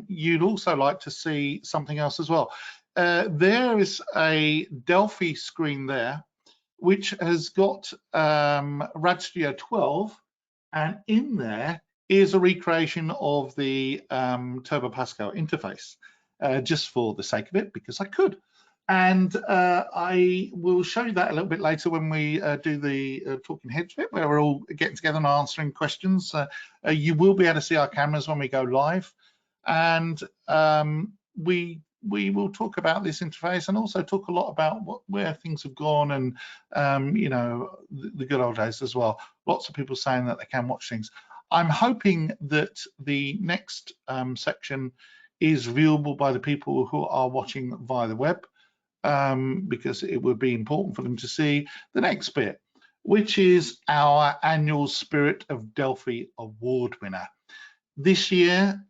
you'd also like to see something else as well. There is a Delphi screen there, which has got Rad Studio 12, and in there is a recreation of the Turbo Pascal interface, just for the sake of it, because I could. And I will show you that a little bit later when we do the talking heads bit, where we're all getting together and answering questions. You will be able to see our cameras when we go live, and we will talk about this interface and also talk a lot about where things have gone and you know, the good old days as well. Lots of people saying that they can watch things. I'm hoping that the next section is viewable by the people who are watching via the web. Because it would be important for them to see the next bit, which is our annual Spirit of Delphi Award winner. This year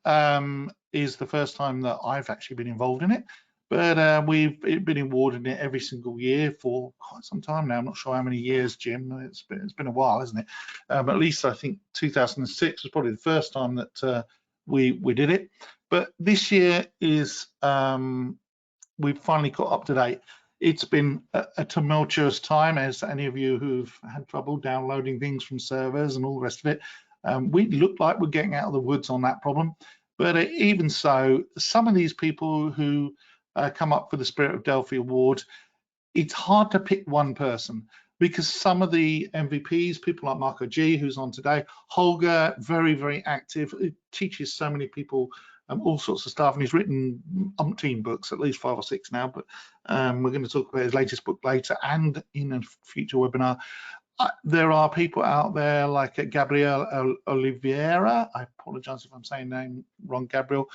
is the first time that I've actually been involved in it, but we've been awarding it every single year for quite some time now. I'm not sure how many years, Jim. It's been a while, isn't it? But at least I think 2006 was probably the first time that we did it. But this year is we've finally got up to date. It's been a tumultuous time, as any of you who've had trouble downloading things from servers and all the rest of it. We look like we're getting out of the woods on that problem. But even so, some of these people who come up for the Spirit of Delphi Award, it's hard to pick one person, because some of the MVPs, people like Marco Geuze, who's on today, Holger, very, very active, teaches so many people all sorts of stuff, and he's written umpteen books, at least 5 or 6 now, but we're going to talk about his latest book later and in a future webinar. There are people out there like Gabriel Oliveira, I apologize if I'm saying the name wrong, Gabriel,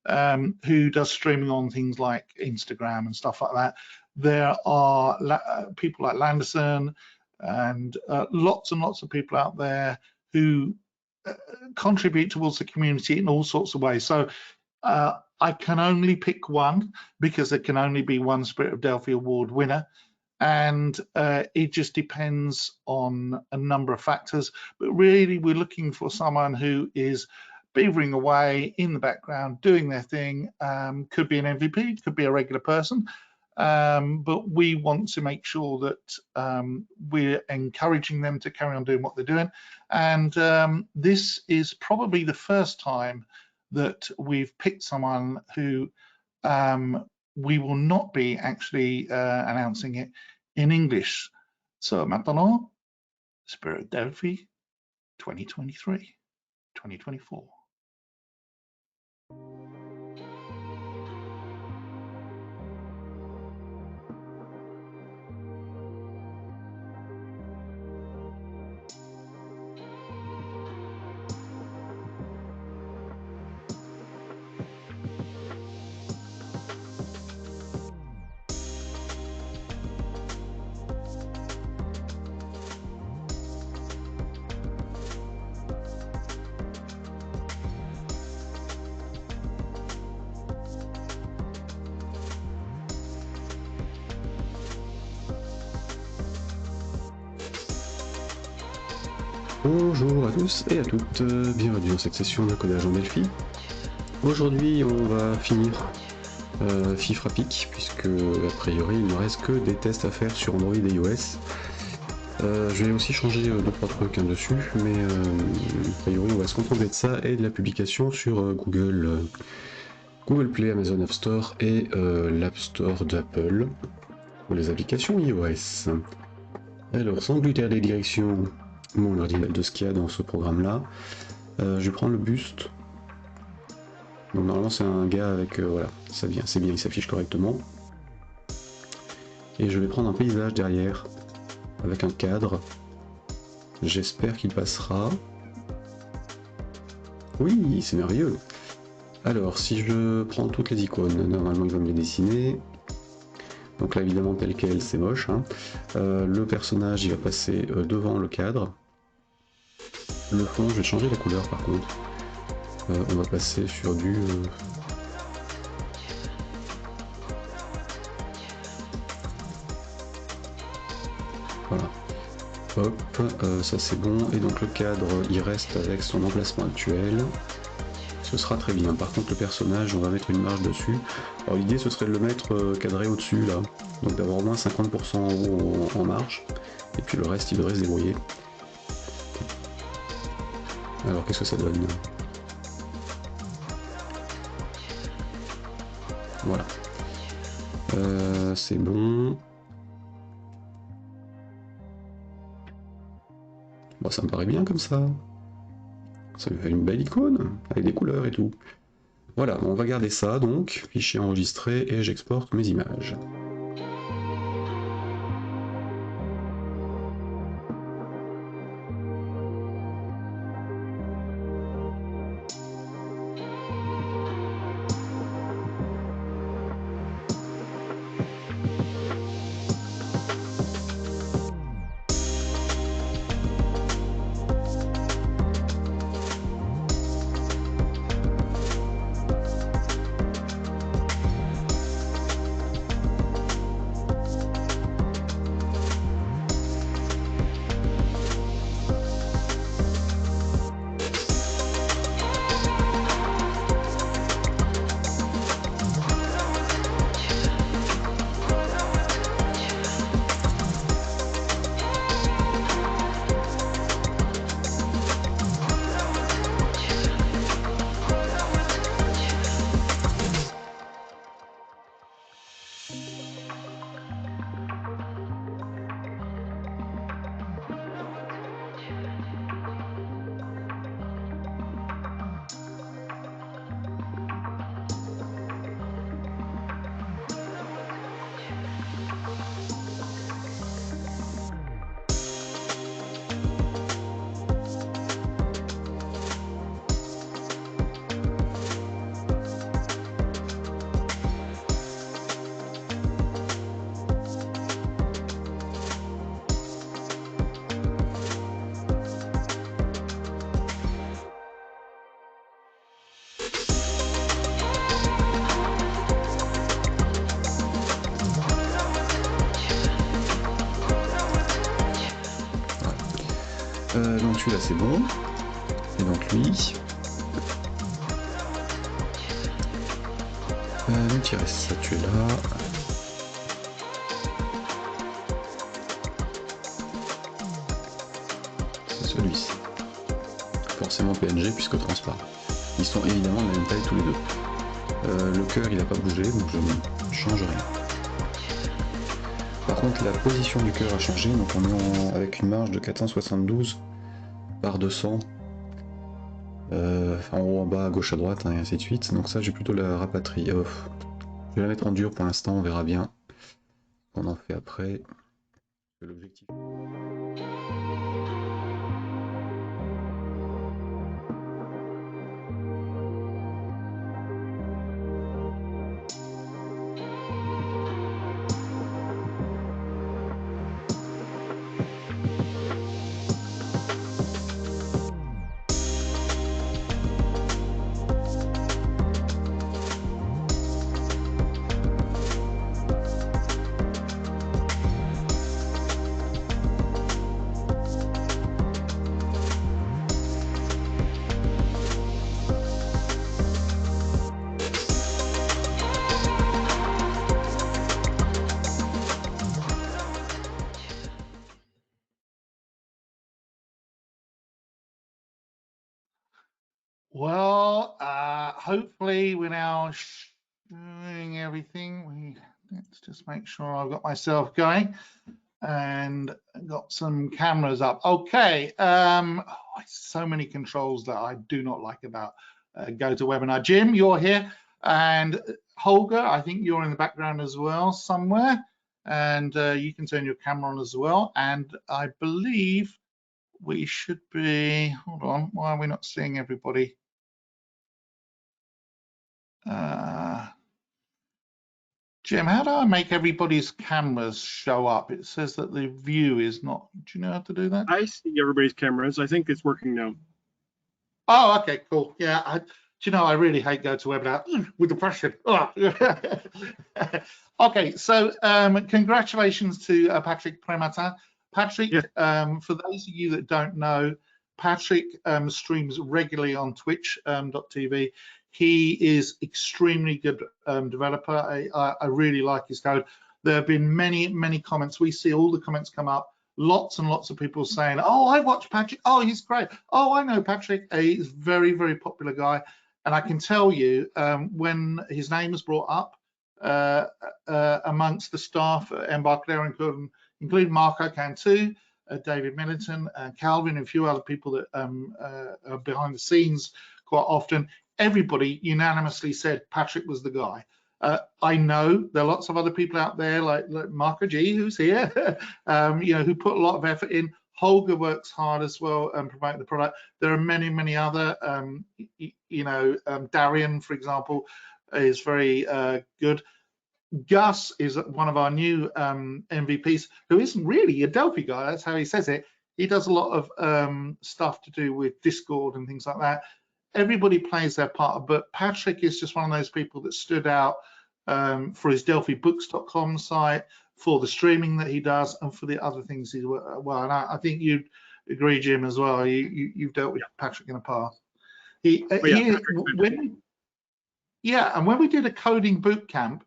who does streaming on things like Instagram and stuff like that. There are people like Landerson and lots and lots of people out there who contribute towards the community in all sorts of ways. So I can only pick one, because there can only be one Spirit of Delphi Award winner. And it just depends on a number of factors. But really, we're looking for someone who is beavering away in the background, doing their thing. Could be an MVP, could be a regular person. but we want to make sure that we're encouraging them to carry on doing what they're doing. And this is probably the first time that we've picked someone who we will not be actually announcing it in English. So maintenant, Spirit Delphi 2023, 2024. Bonjour à tous et à toutes, bienvenue dans cette session de codage en Delphi. Aujourd'hui on va finir Fifra Peak, puisque a priori il ne reste que des tests à faire sur Android et iOS. Je vais aussi changer 2-3 trucs dessus, mais a priori on va se contenter de ça et de la publication sur Google Play, Amazon App Store et l'App Store d'Apple pour les applications iOS. Alors sans plus tarder, direction mon ordinateur de ce qu'il y a dans ce programme-là. Je vais prendre le buste. Donc normalement c'est un gars avec... voilà, ça vient, c'est bien, il s'affiche correctement. Et je vais prendre un paysage derrière, avec un cadre. J'espère qu'il passera. Oui, c'est merveilleux. Alors, si je prends toutes les icônes, normalement il va me les dessiner. Donc là évidemment tel quel, c'est moche. Hein. Le personnage il va passer devant le cadre. Le fond, je vais changer la couleur par contre. On va passer sur du... Voilà. Hop, ça c'est bon. Et donc le cadre, il reste avec son emplacement actuel. Ce sera très bien. Par contre le personnage, on va mettre une marge dessus. Alors l'idée ce serait de le mettre cadré au-dessus là. Donc d'avoir au moins 50% en haut en marge. Et puis le reste, il devrait se débrouiller. Alors qu'est-ce que ça donne? Voilà. C'est bon. Bon, ça me paraît bien comme ça. Ça me fait une belle icône, avec des couleurs et tout. Voilà, on va garder ça donc, fichier enregistré, et j'exporte mes images. Donc celui-là c'est bon. Et donc lui. Donc il reste ça, tu es là. celui-ci. Forcément PNG puisque transparent. Ils sont évidemment de la même taille tous les deux. Le cœur il n'a pas bougé, donc je ne change rien. Par contre la position du cœur a changé, donc on est avec une marge de 472 par 200. En haut, en bas, à gauche, à droite, hein, et ainsi de suite. Donc ça, je vais plutôt la rapatrier. Je vais la mettre en dur pour l'instant, on verra bien. On en fait après. L'objectif. Well, hopefully we're now doing everything. Let's just make sure I've got myself going and got some cameras up. Okay, so many controls that I do not like about GoToWebinar. Jim, you're here, and Holger, I think you're in the background as well somewhere, and you can turn your camera on as well. And I believe we should be, hold on, why are we not seeing everybody? Jim, how do I make everybody's cameras show up? It says that the view is not. Do you know how to do that? I see everybody's cameras. I think it's working now. Oh, okay, cool. Yeah, do you know, I really hate GoToWebinar with the pressure. Oh. Okay, so congratulations to Patrick Prematin. Patrick, for those of you that don't know, Patrick streams regularly on twitch.tv. He is extremely good developer. I really like his code. There have been many comments. We see all the comments come up. Lots and lots of people saying, oh, I watch Patrick. Oh, he's great. Oh, I know Patrick. He's a very popular guy. And I can tell you, when his name was brought up amongst the staff at Embarcadero, including Marco Cantu, David Millington, Calvin, and a few other people that are behind the scenes quite often, everybody unanimously said Patrick was the guy. I know there are lots of other people out there like Marco G, who's here, you know, who put a lot of effort in. Holger works hard as well and promoting the product. There are many other, you know, Darian, for example, is very good. Gus is one of our new MVPs, who isn't really a Delphi guy. That's how he says it. He does a lot of stuff to do with Discord and things like that. Everybody plays their part, but Patrick is just one of those people that stood out for his DelphiBooks.com site, for the streaming that he does, and for the other things he's well. And I think you'd agree, Jim, as well. You've dealt with Patrick in the past. And when we did a coding boot camp,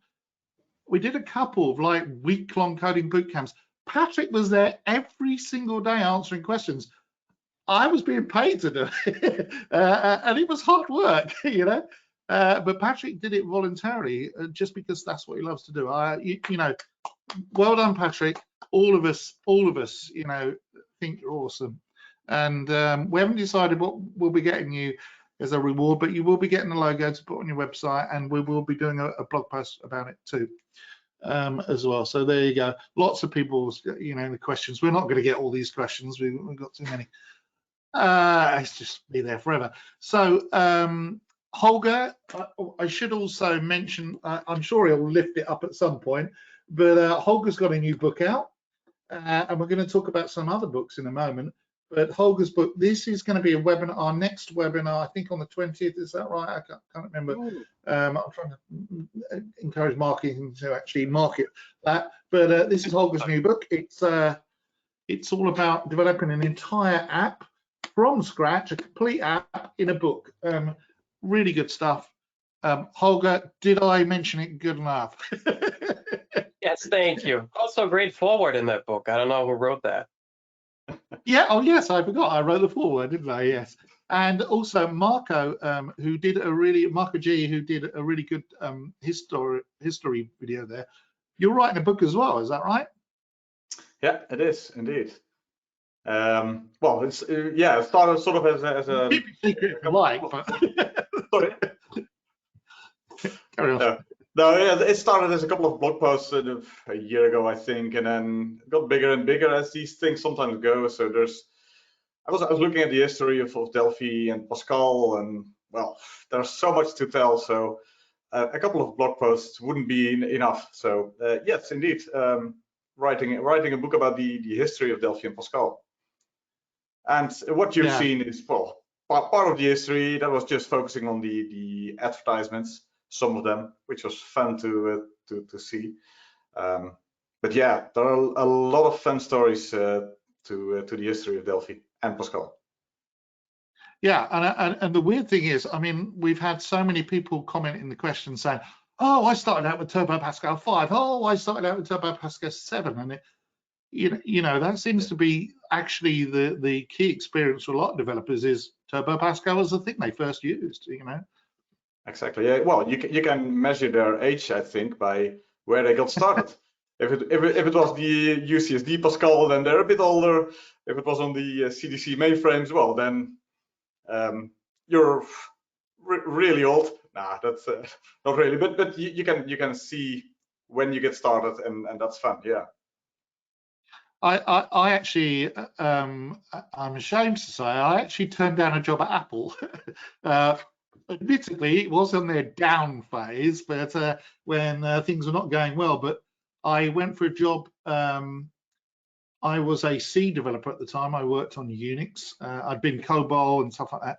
we did a couple of like week-long coding boot camps. Patrick was there every single day answering questions. I was being paid to do it, and it was hard work, you know. But Patrick did it voluntarily, just because that's what he loves to do. You know, well done, Patrick. All of us, you know, think you're awesome. And we haven't decided what we'll be getting you as a reward, but you will be getting a logo to put on your website, and we will be doing a blog post about it too. As well. So there you go. Lots of people, you know, the questions. We're not going to get all these questions. We've got too many. It's just be there forever. So Holger, I should also mention, I'm sure he'll lift it up at some point, but Holger's got a new book out, and we're going to talk about some other books in a moment. But Holger's book, this is going to be a webinar, our next webinar, I think on the 20th, is that right? I can't remember. I'm trying to encourage marketing to actually market that. But this is Holger's new book. It's all about developing an entire app from scratch, a complete app in a book. Really good stuff. Holger, did I mention it good enough? Yes, thank you. Also, great forward in that book. I don't know who wrote that. Yeah. Oh, yes. I forgot. I wrote the foreword, didn't I? Yes. And also Marco, who did Marco Geuze, who did a really good history video there. You're writing a book as well, is that right? Yeah, it is indeed. Well, it's yeah, it started sort of as a keep it secret if you like, but sorry. Carry on. No, yeah, it started as a couple of blog posts a year ago, I think, and then it got bigger and bigger as these things sometimes go. So I was looking at the history of Delphi and Pascal, and well, there's so much to tell. So a couple of blog posts wouldn't be enough. So yes, indeed, writing a book about the history of Delphi and Pascal. And what you've seen is, well, part of the history that was just focusing on the advertisements, some of them, which was fun to see. But yeah, there are a lot of fun stories to the history of Delphi and Pascal. Yeah, and the weird thing is, I mean, we've had so many people comment in the question saying, "Oh, I started out with Turbo Pascal 5. Oh, I started out with Turbo Pascal 7," and you know that seems to be actually the key experience for a lot of developers is Turbo Pascal was the thing they first used. You know. Exactly. Yeah. Well, you can measure their age, I think, by where they got started. if it was the UCSD Pascal, then they're a bit older. If it was on the CDC mainframes, well, then you're really old. Nah, that's not really. But you can see when you get started, and that's fun. Yeah. I actually, I'm ashamed to say, I actually turned down a job at Apple. Admittedly, it was on their down phase, but when things were not going well. But I went for a job. I was a C developer at the time. I worked on Unix. I'd been COBOL and stuff like that.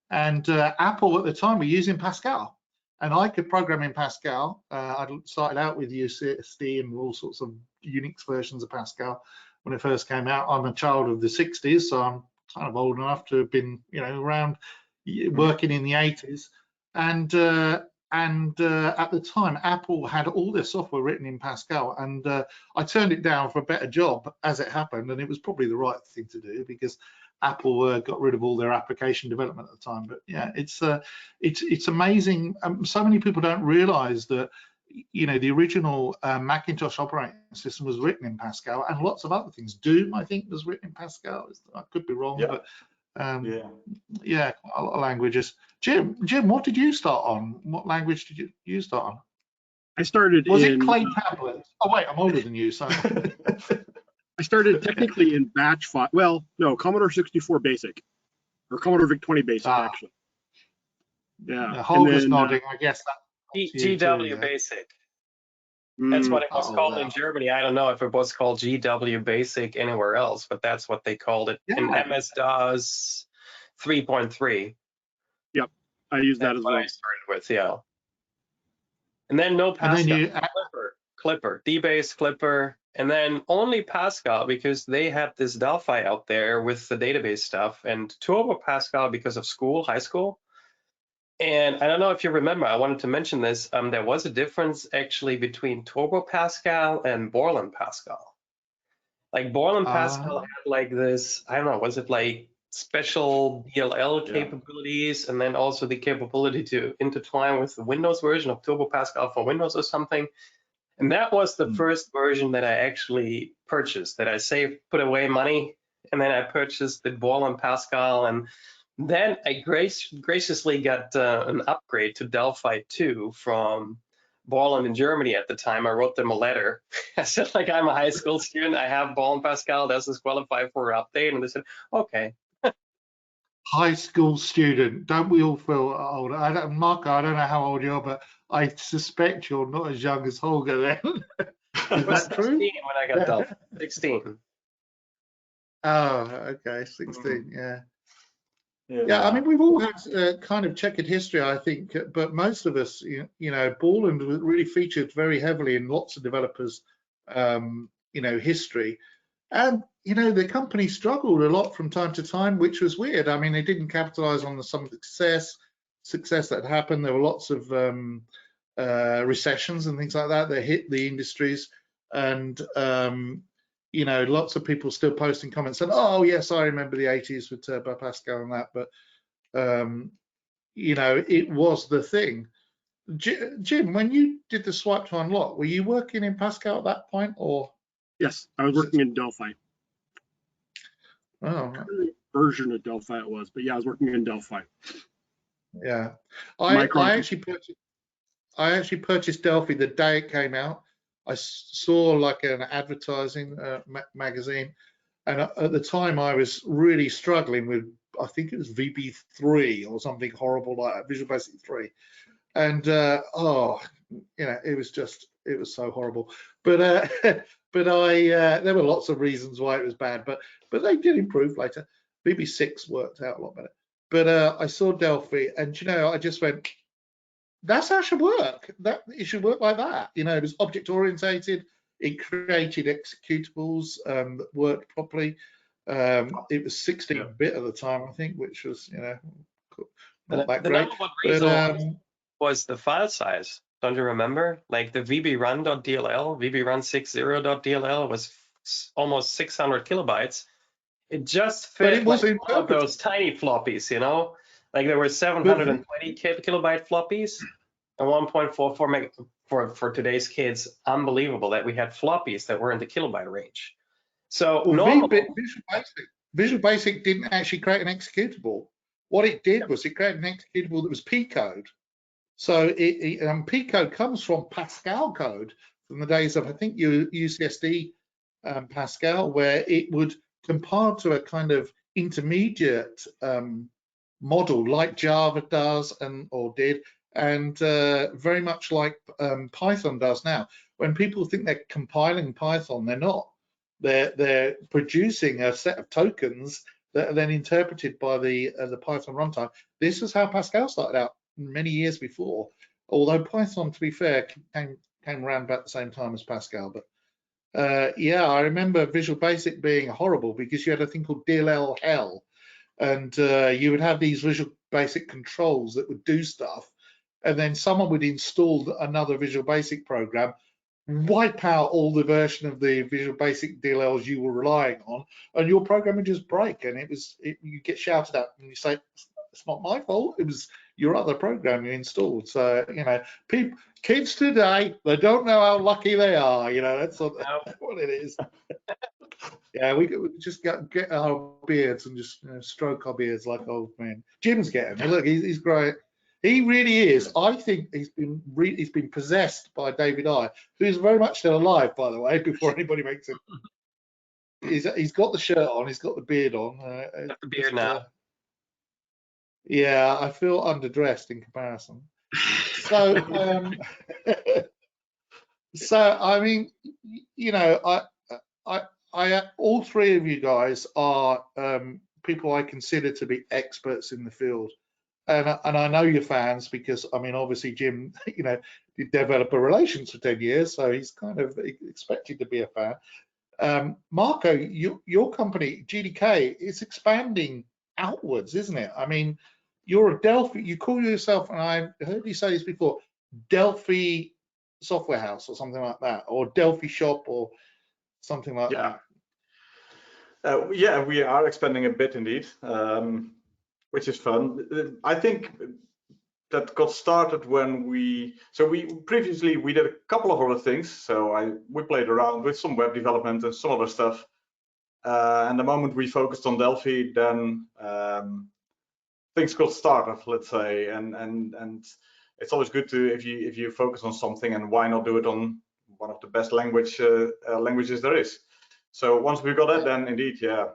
And Apple at the time were using Pascal, and I could program in Pascal. I started out with UCSD and all sorts of Unix versions of Pascal when it first came out. I'm a child of the 60s, so I'm kind of old enough to have been, you know, around working in the 80s. And at the time, Apple had all their software written in Pascal, and I turned it down for a better job as it happened, and it was probably the right thing to do because Apple got rid of all their application development at the time. But yeah, it's amazing. So many people don't realize that, you know, the original Macintosh operating system was written in Pascal, and lots of other things. Doom, I think, was written in Pascal. I could be wrong, but yeah, a lot of languages. Jim, what did you start on? What language did you start on? I started Was it Clay tablets? Oh wait, I'm older than you, so. I started technically in batch file. Well, no, Commodore 64 Basic, or Commodore VIC-20 Basic, actually. Yeah. Holger's nodding. I guess that. GW Basic. That's what it was called in Germany. I don't know if it was called GW Basic anywhere else, but that's what they called it in MS-DOS 3.3. Yep, I used that as well. That's what I started with, yeah. And then no Pascal, Clipper, DBase, Clipper, and then only Pascal because they had this Delphi out there with the database stuff, and Turbo Pascal because of high school. And I don't know if you remember, I wanted to mention this. There was a difference actually between Turbo Pascal and Borland Pascal. Like Borland Pascal had like this, I don't know, was it like special DLL capabilities, and then also the capability to intertwine with the Windows version of Turbo Pascal for Windows or something. And that was the first version that I actually purchased, that I saved, put away money, and then I purchased the Borland Pascal, and then I graciously got an upgrade to Delphi 2 from Borland in Germany at the time. I wrote them a letter. I said, like, I'm a high school student. I have Borland Pascal. Does this qualify for an update? And they said, okay. High school student. Don't we all feel old? Marco, I don't know how old you are, but I suspect you're not as young as Holger then. Is that true? 16 when I got Delphi. 16. Oh, okay, 16. Yeah, I mean, we've all had kind of checkered history, I think, but most of us, you know, Borland really featured very heavily in lots of developers, you know, history. And, you know, the company struggled a lot from time to time, which was weird. I mean, they didn't capitalize on some success that happened. There were lots of recessions and things like that that hit the industries. And you know, lots of people still posting comments and, oh yes, I remember the 80s with Turbo Pascal and that, but you know, it was the thing. Jim, when you did the swipe to unlock, were you working in Pascal at that point, or? Yes, I was working in Delphi. Oh, version of Delphi it was, but yeah, I was working in Delphi. Yeah, I actually purchased Delphi the day it came out. I saw like an advertising magazine, and at the time I was really struggling with, I think it was VB3 or something horrible like that, Visual Basic 3, and oh, you know, it was so horrible. But but there were lots of reasons why it was bad, but they did improve later. VB6 worked out a lot better. But I saw Delphi, and you know, I just went, that's how it should work. That it should work like that. You know, it was object orientated. It created executables that worked properly. It was 16-bit at the time, I think, which was, you know, not that great. But was the file size. Don't you remember? Like the vbrun.dll, vbrun60.dll was almost 600 kilobytes. It just fit like one of those tiny floppies, you know? Like there were 720 kilobyte floppies and 1.44 meg for today's kids. Unbelievable that we had floppies that were in the kilobyte range. So Visual Basic didn't actually create an executable. What it did was it created an executable that was P code. So P code comes from Pascal code from the days of, I think, UCSD Pascal, where it would compile to a kind of intermediate model like Java does or did, and very much like Python does now. When people think they're compiling Python, they're not. They're producing a set of tokens that are then interpreted by the Python runtime. This is how Pascal started out many years before, although Python, to be fair, came around about the same time as Pascal. But yeah, I remember Visual Basic being horrible because you had a thing called DLL hell, and you would have these Visual Basic controls that would do stuff, and then someone would install another Visual Basic program, wipe out all the version of the Visual Basic DLLs you were relying on, and your program would just break, and you get shouted at, and you say, it's not my fault, it was your other program you installed. So, you know, kids today, they don't know how lucky they are, you know, that's what it is. Yeah, we just get our beards and just, you know, stroke our beards like old men. Jim's getting it. Look, he's growing. He really is. I think he's been possessed by David I, who's very much still alive, by the way, before anybody makes it. He's got the shirt on, he's got the beard on. Got the beard now. Yeah, I feel underdressed in comparison. So, so I mean, you know, I all three of you guys are people I consider to be experts in the field, and I know you're fans because, I mean, obviously Jim, you know, did developer relations for 10 years, so he's kind of expected to be a fan. Marco, your company GDK is expanding outwards, isn't it? I mean, you're a Delphi, you call yourself, and I heard you say this before, Delphi software house or something like that, or Delphi shop or something like that. Yeah, we are expanding a bit indeed, which is fun. I think that got started when we previously did a couple of other things. So we played around with some web development and some other stuff. And the moment we focused on Delphi, then things got started, let's say. And it's always good to, if you focus on something, and why not do it on one of the best languages there is. So once we got that, then indeed, yeah,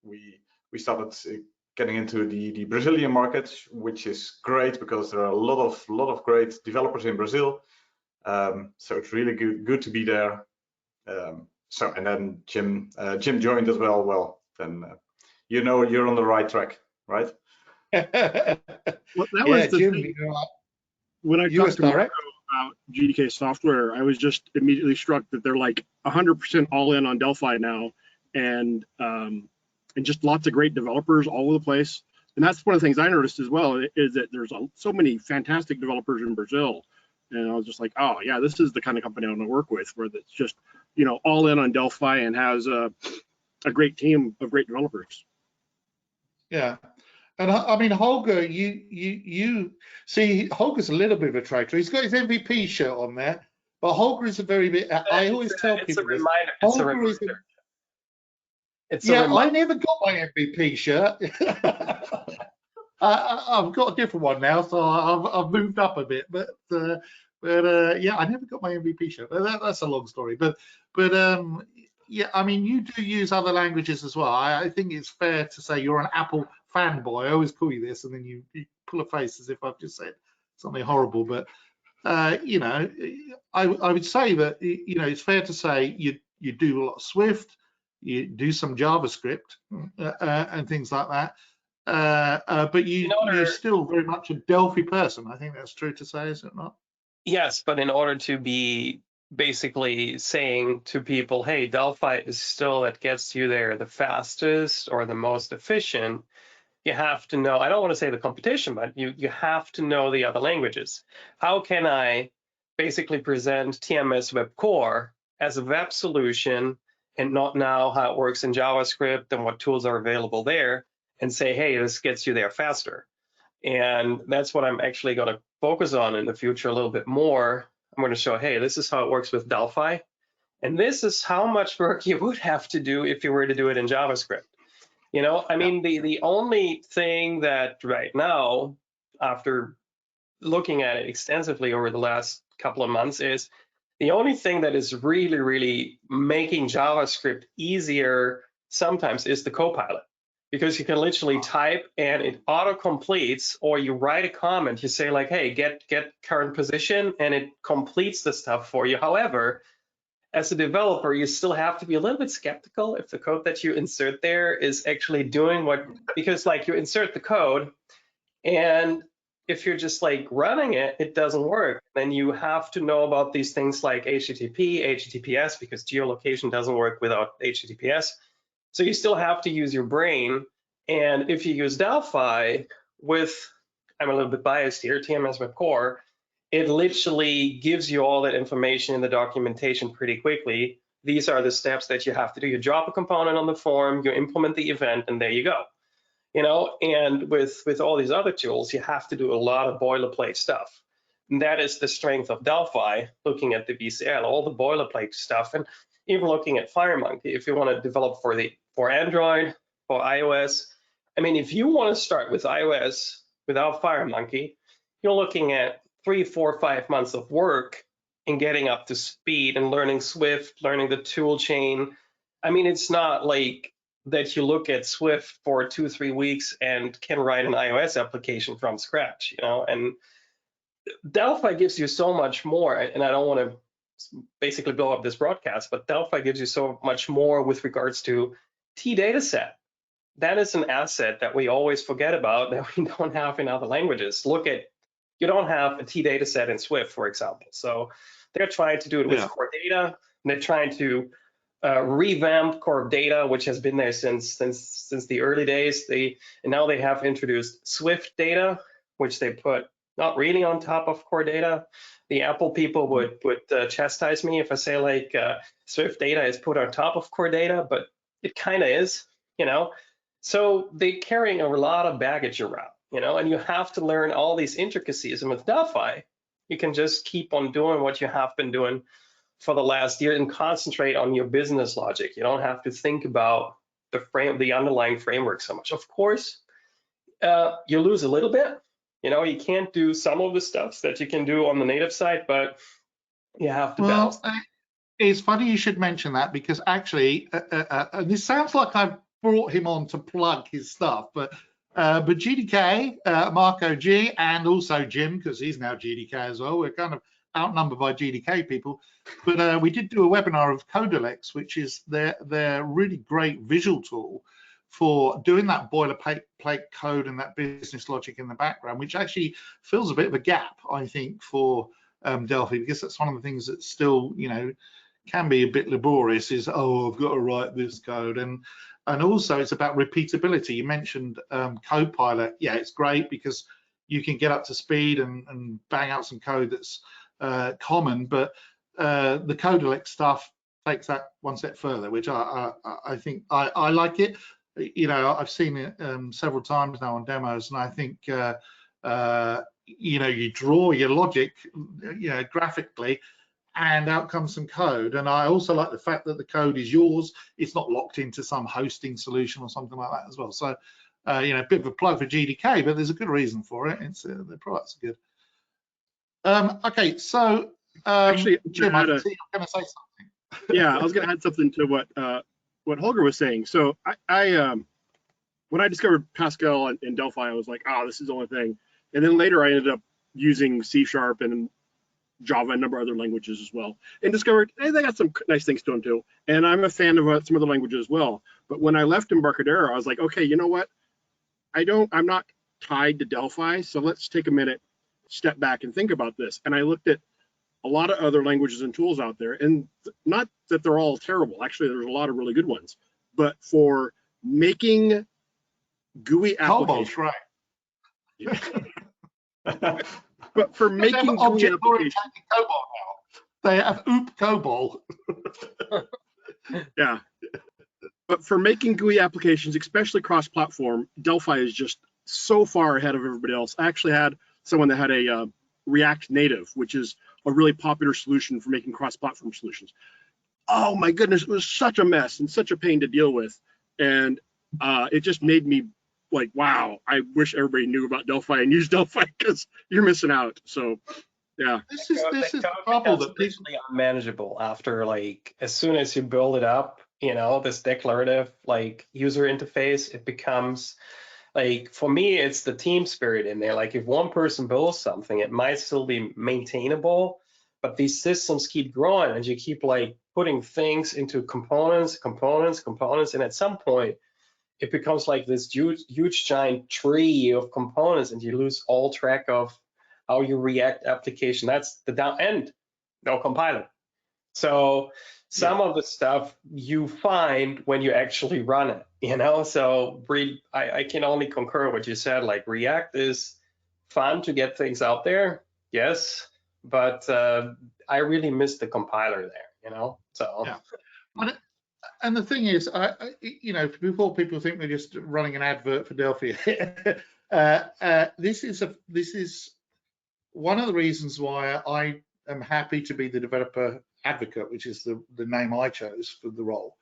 we started getting into the Brazilian market, which is great because there are a lot of great developers in Brazil. So it's really good to be there. So, and then Jim joined as well. Well, then you know you're on the right track, right? Well, that was the Jim, thing. When I talked to Marco about GDK software, I was just immediately struck that they're like 100% all in on Delphi now, and just lots of great developers all over the place. And that's one of the things I noticed as well, is that there's so many fantastic developers in Brazil. And I was just like, oh yeah, this is the kind of company I want to work with, where it's just, you know, all in on Delphi and has a great team of great developers. Yeah. And I mean, Holger, you see, Holger's a little bit of a traitor. He's got his MVP shirt on there, but Holger is a very bit. I always tell people this. Holger is. Yeah, I never got my MVP shirt. I've got a different one now, so I've moved up a bit. But yeah, I never got my MVP shirt. That's a long story. But yeah, I mean, you do use other languages as well. I think it's fair to say you're an Apple fanboy. I always call you this, and then you pull a face as if I've just said something horrible. But you know, I would say that, you know, it's fair to say you do a lot of Swift, you do some JavaScript and things like that. But you're still very much a Delphi person. I think that's true to say, is it not? Yes, but in order to be basically saying to people, hey, Delphi is still that gets you there the fastest or the most efficient, you have to know, I don't want to say the competition, but you have to know the other languages. How can I basically present TMS Web Core as a web solution and not know how it works in JavaScript and what tools are available there, and say, hey, this gets you there faster? And that's what I'm actually going to focus on in the future a little bit more. I'm going to show, hey, this is how it works with Delphi. And this is how much work you would have to do if you were to do it in JavaScript. You know, I mean, the only thing that right now, after looking at it extensively over the last couple of months, is the only thing that is really, really making JavaScript easier sometimes is the Copilot. Because you can literally type and it auto completes, or you write a comment, you say like, hey, get current position, and it completes the stuff for you. However, as a developer, you still have to be a little bit skeptical if the code that you insert there is actually doing what, because like you insert the code, and if you're just like running it, it doesn't work. Then you have to know about these things like HTTP, HTTPS, because geolocation doesn't work without HTTPS. So you still have to use your brain. And if you use Delphi with, I'm a little bit biased here, TMS Web Core, it literally gives you all that information in the documentation pretty quickly. These are the steps that you have to do. You drop a component on the form, you implement the event, and there you go. You know, and with all these other tools, you have to do a lot of boilerplate stuff. And that is the strength of Delphi, looking at the VCL, all the boilerplate stuff. And even looking at FireMonkey, if you want to develop for Android, for iOS. I mean, if you want to start with iOS without FireMonkey, you're looking at 3, 4, 5 months of work in getting up to speed and learning Swift, learning the tool chain. I mean, it's not like that you look at Swift for 2, 3 weeks and can write an iOS application from scratch, you know. And Delphi gives you so much more, and I don't want to basically blow up this broadcast, but Delphi gives you so much more with regards to T dataset. That is an asset that we always forget about, that we don't have in other languages. Look at, you don't have a T dataset in Swift, for example. So they're trying to do it with core data. And they're trying to revamp core data, which has been there since the early days. And now they have introduced Swift data, which they put not really on top of core data. The Apple people would chastise me if I say like Swift data is put on top of core data, but it kind of is, you know. So they're carrying a lot of baggage around, you know, and you have to learn all these intricacies. And with Delphi, you can just keep on doing what you have been doing for the last year and concentrate on your business logic. You don't have to think about the underlying framework so much. Of course, you lose a little bit. You know, you can't do some of the stuff that you can do on the native side, but you have to balance. It's funny you should mention that, because actually, this sounds like I've brought him on to plug his stuff, but GDK, Marco G, and also Jim, because he's now GDK as well. We're kind of outnumbered by GDK people, but we did do a webinar of Codalex, which is their really great visual tool for doing that boilerplate code and that business logic in the background, which actually fills a bit of a gap, I think, for Delphi, because that's one of the things that still, you know, can be a bit laborious, is, oh, I've got to write this code. And also it's about repeatability. You mentioned Copilot. Yeah, it's great because you can get up to speed and bang out some code that's common, but the Codelec stuff takes that one step further, which I think I like it. You know, I've seen it several times now on demos, and I think you know, you draw your logic, you know, graphically, and out comes some code. And I also like the fact that the code is yours. It's not locked into some hosting solution or something like that as well. So, you know, a bit of a plug for GDK, but there's a good reason for it. It's the products are good. Okay, so actually, Jim, I see you're going to say something. Yeah, I was going to add something to what Holger was saying. So I when I discovered Pascal and Delphi, I was like, oh, this is the only thing. And then later I ended up using C# and Java and a number of other languages as well, and discovered, hey, they got some nice things to them too. And I'm a fan of some other languages as well. But when I left Embarcadero, I was like, okay, you know what? I'm not tied to Delphi, so let's take a minute, step back and think about this. And I looked at a lot of other languages and tools out there, and not that they're all terrible. Actually, there's a lot of really good ones. But for making GUI applications, right? Yeah. But for making GUI applications, COBOL now. They have OOP COBOL. Yeah. But for making GUI applications, especially cross-platform, Delphi is just so far ahead of everybody else. I actually had someone that had a React Native, which is a really popular solution for making cross-platform solutions. Oh my goodness, it was such a mess and such a pain to deal with. And it just made me like, wow, I wish everybody knew about Delphi and used Delphi, because you're missing out. So yeah. This is the trouble that basically unmanageable after, like, as soon as you build it up, you know, this declarative like user interface, it becomes like, for me, it's the team spirit in there. Like, if one person builds something, it might still be maintainable, but these systems keep growing and you keep like putting things into components, and at some point it becomes like this huge giant tree of components, and you lose all track of how you React application. That's the down end, no compiler. So some of the stuff you find when you actually run it, you know. So I can only concur what you said. Like, React is fun to get things out there, yes, but I really miss the compiler there, you know. So yeah. And the thing is, you know, before people think we're just running an advert for Delphi, this is one of the reasons why I am happy to be the developer advocate, which is the name I chose for the role,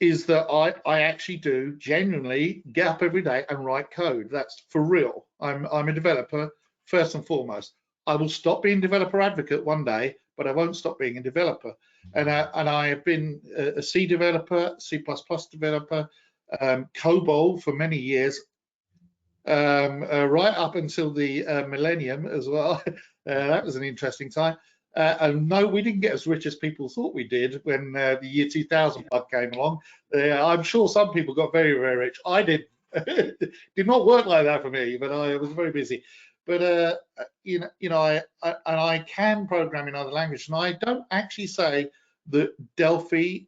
is that I actually do genuinely get up every day and write code. That's for real. I'm a developer first and foremost. I will stop being developer advocate one day, but I won't stop being a developer. And I have been a C developer, C++ developer, COBOL for many years, right up until the millennium as well. That was an interesting time. And no, we didn't get as rich as people thought we did when the year 2000 bug came along. I'm sure some people got very, very rich. I did. Did not work like that for me, but I was very busy. But you know, I can program in other languages, and I don't actually say that Delphi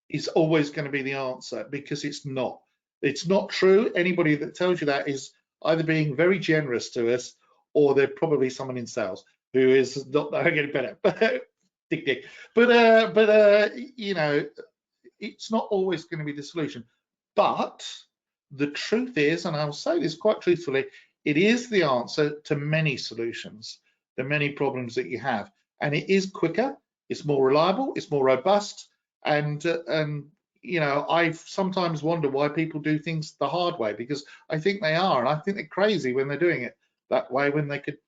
is always going to be the answer, because it's not. It's not true. Anybody that tells you that is either being very generous to us, or they're probably someone in sales who is not getting better. Dick. But you know, it's not always going to be the solution. But the truth is, and I'll say this quite truthfully, it is the answer to many solutions, the many problems that you have, and it is quicker, it's more reliable, it's more robust, and you know, I sometimes wonder why people do things the hard way, because I think they are, and I think they're crazy when they're doing it that way, when they could.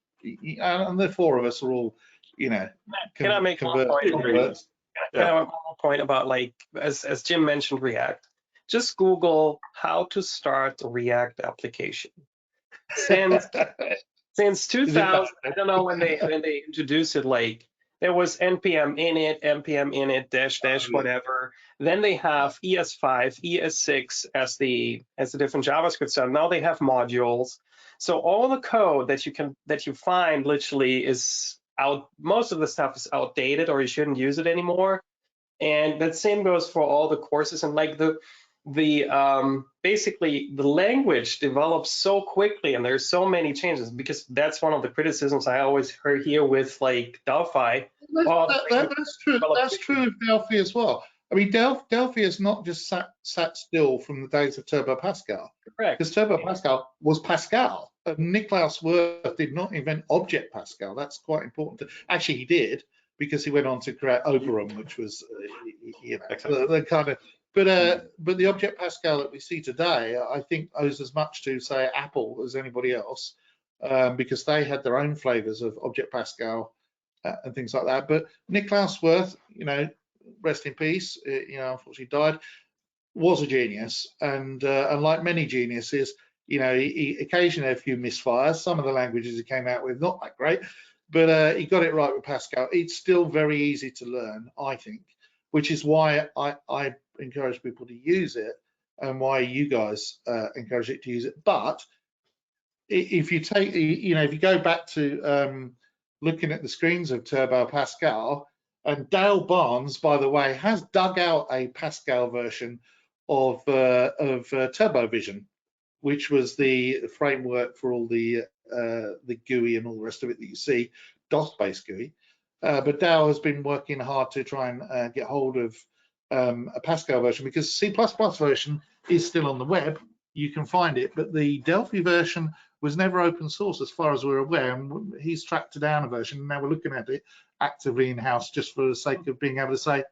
And the four of us are all, you know. Can I make one point? Can I make one more point about, like, as Jim mentioned, React? Just Google how to start a React application. Since 2000, I don't know when they introduced it. Like, there was npm init dash whatever. Then they have ES5, ES6 as the different JavaScript stuff. Now they have modules. So all the code that you find literally is out. Most of the stuff is outdated, or you shouldn't use it anymore. And that same goes for all the courses. And like basically the language develops so quickly, and there's so many changes, because that's one of the criticisms I always heard here with like Delphi. That's true. That's true of Delphi as well. I mean, Delphi is not just sat still from the days of Turbo Pascal. Correct. Because Turbo Pascal was Pascal. Niklaus Wirth did not invent Object Pascal. That's quite important. Actually, he did, because he went on to create Oberon, which was, you know, exactly. the kind of. But the Object Pascal that we see today, I think, owes as much to, say, Apple as anybody else, because they had their own flavors of Object Pascal and things like that. But Niklaus Wirth, you know, rest in peace, you know, unfortunately died, was a genius, and like many geniuses, you know, he occasionally had a few misfires. Some of the languages he came out with not that great, but he got it right with Pascal. It's still very easy to learn, I think, which is why I encourage people to use it, and why you guys encourage it to use it. But if you take, you know, if you go back to looking at the screens of Turbo Pascal, and Dale Barnes, by the way, has dug out a Pascal version of TurboVision, which was the framework for all the GUI and all the rest of it that you see, DOS-based GUI. But Dale has been working hard to try and get hold of a Pascal version, because C++ version is still on the web. You can find it, but the Delphi version was never open source as far as we're aware, and he's tracked down a version, and now we're looking at it actively in-house, just for the sake of being able to say,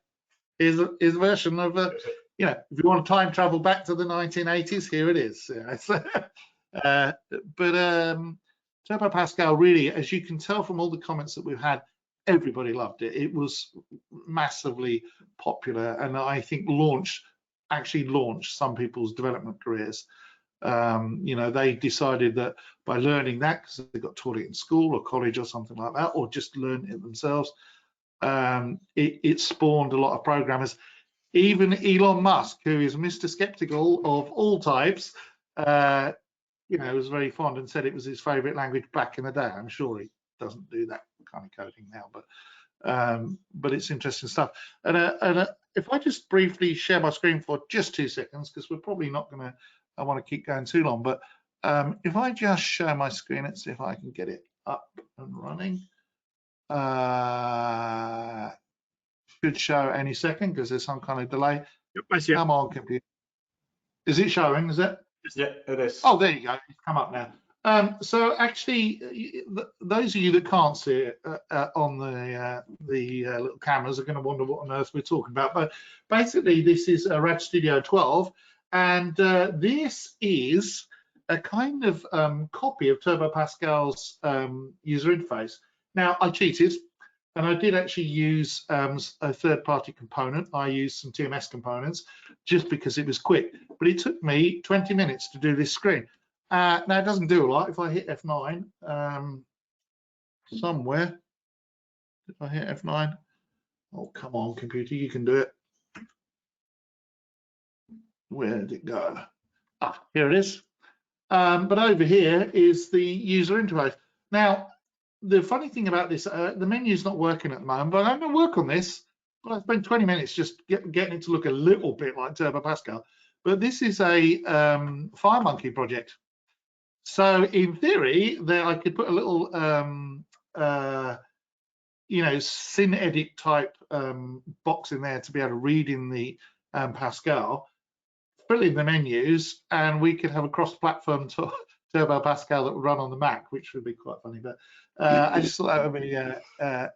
here's a version of you know, if you want to time travel back to the 1980s, here it is. Turbo Pascal, really, as you can tell from all the comments that we've had, everybody loved it. It was massively popular, and I think actually launched some people's development careers. You know, they decided that by learning that, because they got taught it in school or college or something like that, or just learned it themselves, it spawned a lot of programmers. Even Elon Musk, who is Mr. Skeptical of all types, you know, was very fond and said it was his favorite language back in the day. I'm sure he doesn't do that kind of coding now, but it's interesting stuff. And if I just briefly share my screen for just 2 seconds, because we're probably not going to, I want to keep going too long, but if I just share my screen, let's see if I can get it up and running. Should show any second, because there's some kind of delay. Yep, I see it. Come on, computer. Is it showing? Is it? Yeah, it is. Oh, there you go. It's come up now. So actually, those of you that can't see it on the little cameras are going to wonder what on earth we're talking about. But basically, this is a Rad Studio 12, and this is a kind of copy of Turbo Pascal's user interface. Now, I cheated, and I did actually use a third-party component. I used some TMS components just because it was quick, but it took me 20 minutes to do this screen. Now, it doesn't do a lot. If I hit F9 somewhere, if I hit F9, oh, come on, computer, you can do it. Where did it go? Ah, here it is. But over here is the user interface. Now, the funny thing about this, the menu's not working at the moment, but I'm going to work on this. Well, I spent 20 minutes just getting it to look a little bit like Turbo Pascal. But this is a FireMonkey project. So in theory, there I could put a little, you know, SynEdit type box in there to be able to read in the Pascal, fill in the menus, and we could have a cross-platform Turbo Pascal that would run on the Mac, which would be quite funny. But I just thought that would be a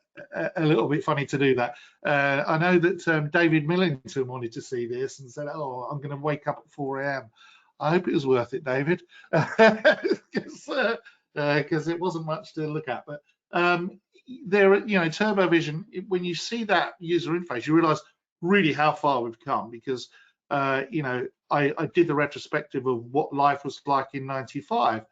little bit funny to do that. I know that David Millington wanted to see this and said, "Oh, I'm going to wake up at 4 a.m." I hope it was worth it, David, because it wasn't much to look at. But there, you know, TurboVision, when you see that user interface, you realise really how far we've come, because you know, I did the retrospective of what life was like in '95.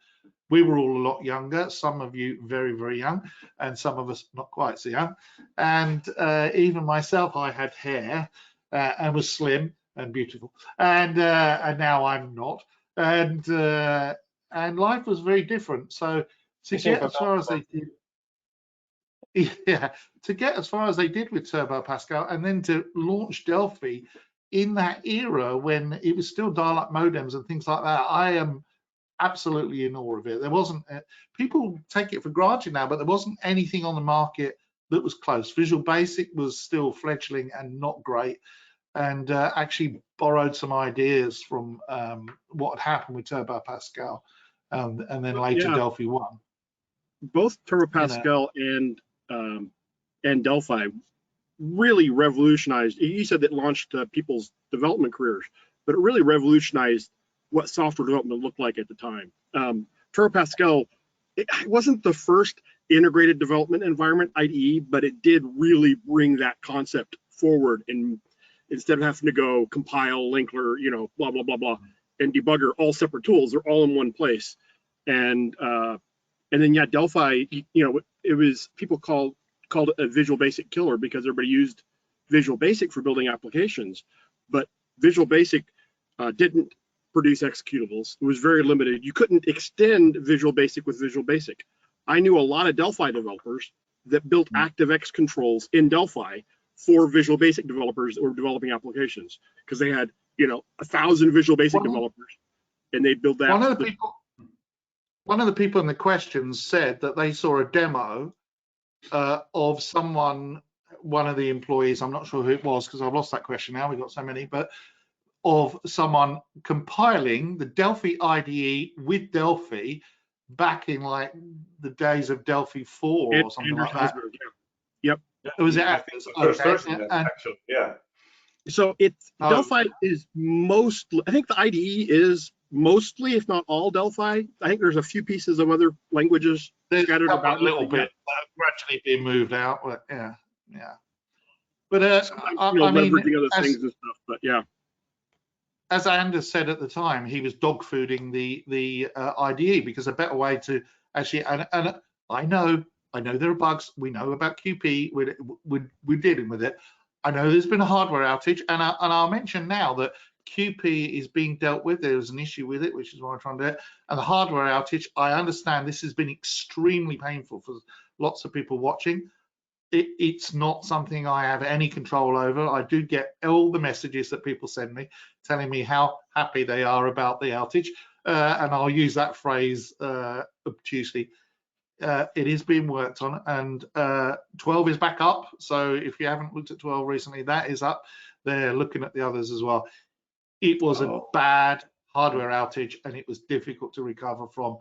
We were all a lot younger, some of you very, very young, and some of us not quite so young. And even myself, I had hair and was slim and beautiful, and now I'm not. And life was very different. So to get as far as they did, yeah, to get as far as they did with Turbo Pascal, and then to launch Delphi in that era when it was still dial-up modems and things like that, I am absolutely in awe of it. There wasn't, people take it for granted now, but there wasn't anything on the market that was close. Visual Basic was still fledgling and not great, and actually borrowed some ideas from what had happened with Turbo Pascal, and then later Delphi 1. Both Turbo Pascal and Delphi really revolutionized. You said that launched people's development careers, but it really revolutionized what software development looked like at the time. Turbo Pascal, it wasn't the first integrated development environment IDE, but it did really bring that concept forward. And instead of having to go compile, linkler, you know, blah blah blah blah, and debugger, all separate tools, they're all in one place. And then yeah, Delphi, you know, it was people called it a Visual Basic killer because everybody used Visual Basic for building applications, but Visual Basic didn't produce executables. It was very limited. You couldn't extend Visual Basic with Visual Basic. I knew a lot of Delphi developers that built ActiveX controls in Delphi for Visual Basic developers that were developing applications, because they had, you know, 1,000 Visual Basic developers, and they built that. One of the people in the questions said that they saw a demo of someone, one of the employees, I'm not sure who it was because I've lost that question now, we've got so many, but of someone compiling the Delphi IDE with Delphi back in like the days of Delphi 4 or something like that. Yep. It was actually, yeah. So it's Delphi is mostly, I think the IDE is mostly, if not all, Delphi. I think there's a few pieces of other languages scattered about a little bit gradually being moved out, but yeah. But I mean, leveraging other things and stuff, but yeah. As Anders said at the time, he was dog fooding the IDE, because a better way to actually, and I know there are bugs. We know about QP. We're dealing with it. I know there's been a hardware outage, and I'll mention now that QP is being dealt with. There was an issue with it, which is why I'm trying to do it. And the hardware outage, I understand this has been extremely painful for lots of people watching. It's not something I have any control over. I do get all the messages that people send me telling me how happy they are about the outage, and I'll use that phrase obtusely. It is being worked on, and 12 is back up. So if you haven't looked at 12 recently, that is up. They're looking at the others as well. It was a bad hardware outage, and it was difficult to recover from.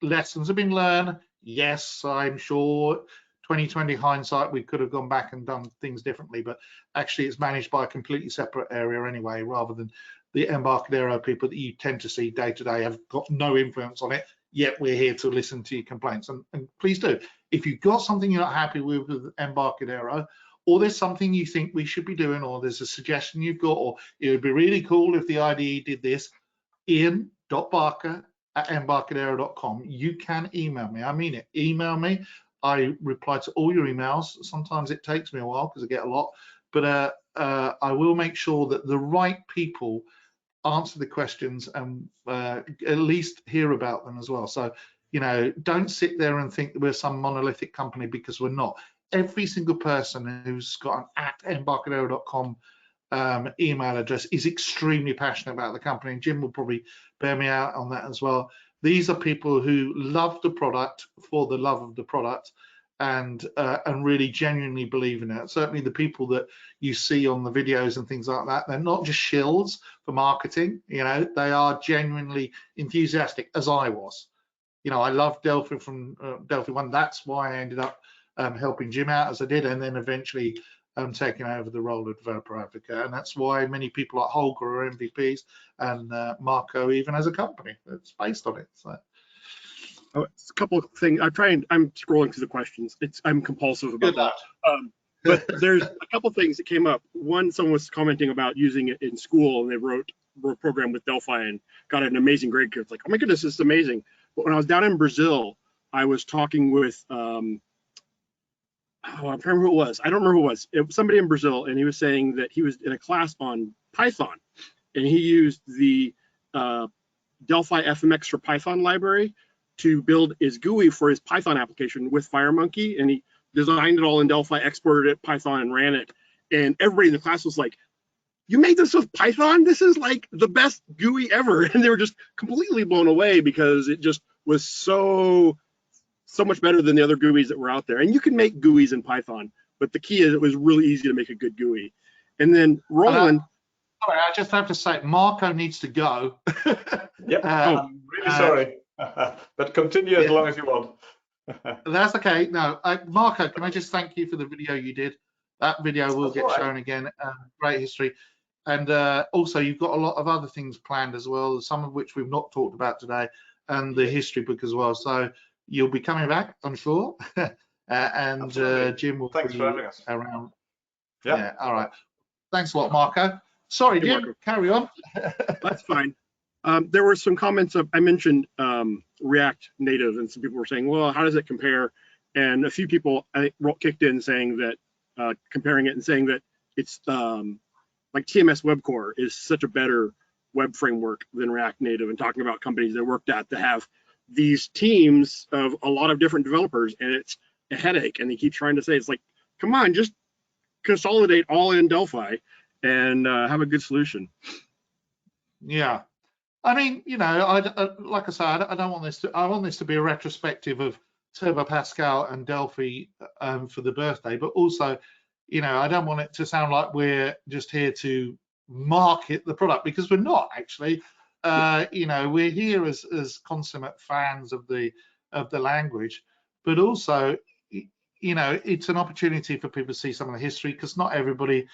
Lessons have been learned. Yes, I'm sure 2020 hindsight, we could have gone back and done things differently, but actually it's managed by a completely separate area anyway, rather than the Embarcadero people that you tend to see day to day have got no influence on it, yet we're here to listen to your complaints. And please do. If you've got something you're not happy with Embarcadero, or there's something you think we should be doing, or there's a suggestion you've got, or it would be really cool if the IDE did this, ian.barker@embarcadero.com. You can email me. I mean it. Email me. I reply to all your emails. Sometimes it takes me a while because I get a lot, but I will make sure that the right people answer the questions and at least hear about them as well. So, you know, don't sit there and think that we're some monolithic company, because we're not. Every single person who's got an @embarcadero.com email address is extremely passionate about the company, and Jim will probably bear me out on that as well. These are people who love the product for the love of the product, and really genuinely believe in it. Certainly the people that you see on the videos and things like that, they're not just shills for marketing. You know, they are genuinely enthusiastic, as I was. You know, I love Delphi from Delphi 1. That's why I ended up helping Jim out as I did, and then eventually taking over the role of developer advocate. And that's why many people like Holger are MVPs, and Marco even as a company that's based on it. So. Oh, it's a couple of things. I'm scrolling through the questions. I'm compulsive about that. But there's a couple of things that came up. One, someone was commenting about using it in school, and they wrote a program with Delphi and got an amazing grade. It's like, oh my goodness, this is amazing. But when I was down in Brazil, I was talking with I'm trying to remember who it was. I don't remember who it was. It was somebody in Brazil, and he was saying that he was in a class on Python, and he used the Delphi FMX for Python library to build his GUI for his Python application with FireMonkey, and he designed it all in Delphi, exported it Python, and ran it. And everybody in the class was like, you made this with Python? This is like the best GUI ever. And they were just completely blown away because it just was so much better than the other GUIs that were out there. And you can make GUIs in Python, but the key is it was really easy to make a good GUI. And then Roland. Sorry, I just have to say, Marco needs to go. Yep, I'm really sorry. But continue as long as you want. That's okay. No, Marco, can I just thank you for the video you did? That video will get shown again. Great history. And also, you've got a lot of other things planned as well, some of which we've not talked about today, and the history book as well. So you'll be coming back, I'm sure. And Jim will be around. Yeah, all right. Thanks a lot, Marco. Sorry, Jim, Marco. Carry on. That's fine. There were some comments I mentioned React Native, and some people were saying, well, how does it compare? And a few people kicked in saying that, comparing it and saying that it's like TMS Web Core is such a better web framework than React Native, and talking about companies they worked at that have these teams of a lot of different developers, and it's a headache. And they keep trying to say, it's like, come on, just consolidate all in Delphi and have a good solution. Yeah. I mean, you know, like I said, I don't want this to. I want this to be a retrospective of Turbo Pascal and Delphi for the birthday, but also, you know, I don't want it to sound like we're just here to market the product, because we're not actually. You know, we're here as consummate fans of the language, but also, you know, it's an opportunity for people to see some of the history, because not everybody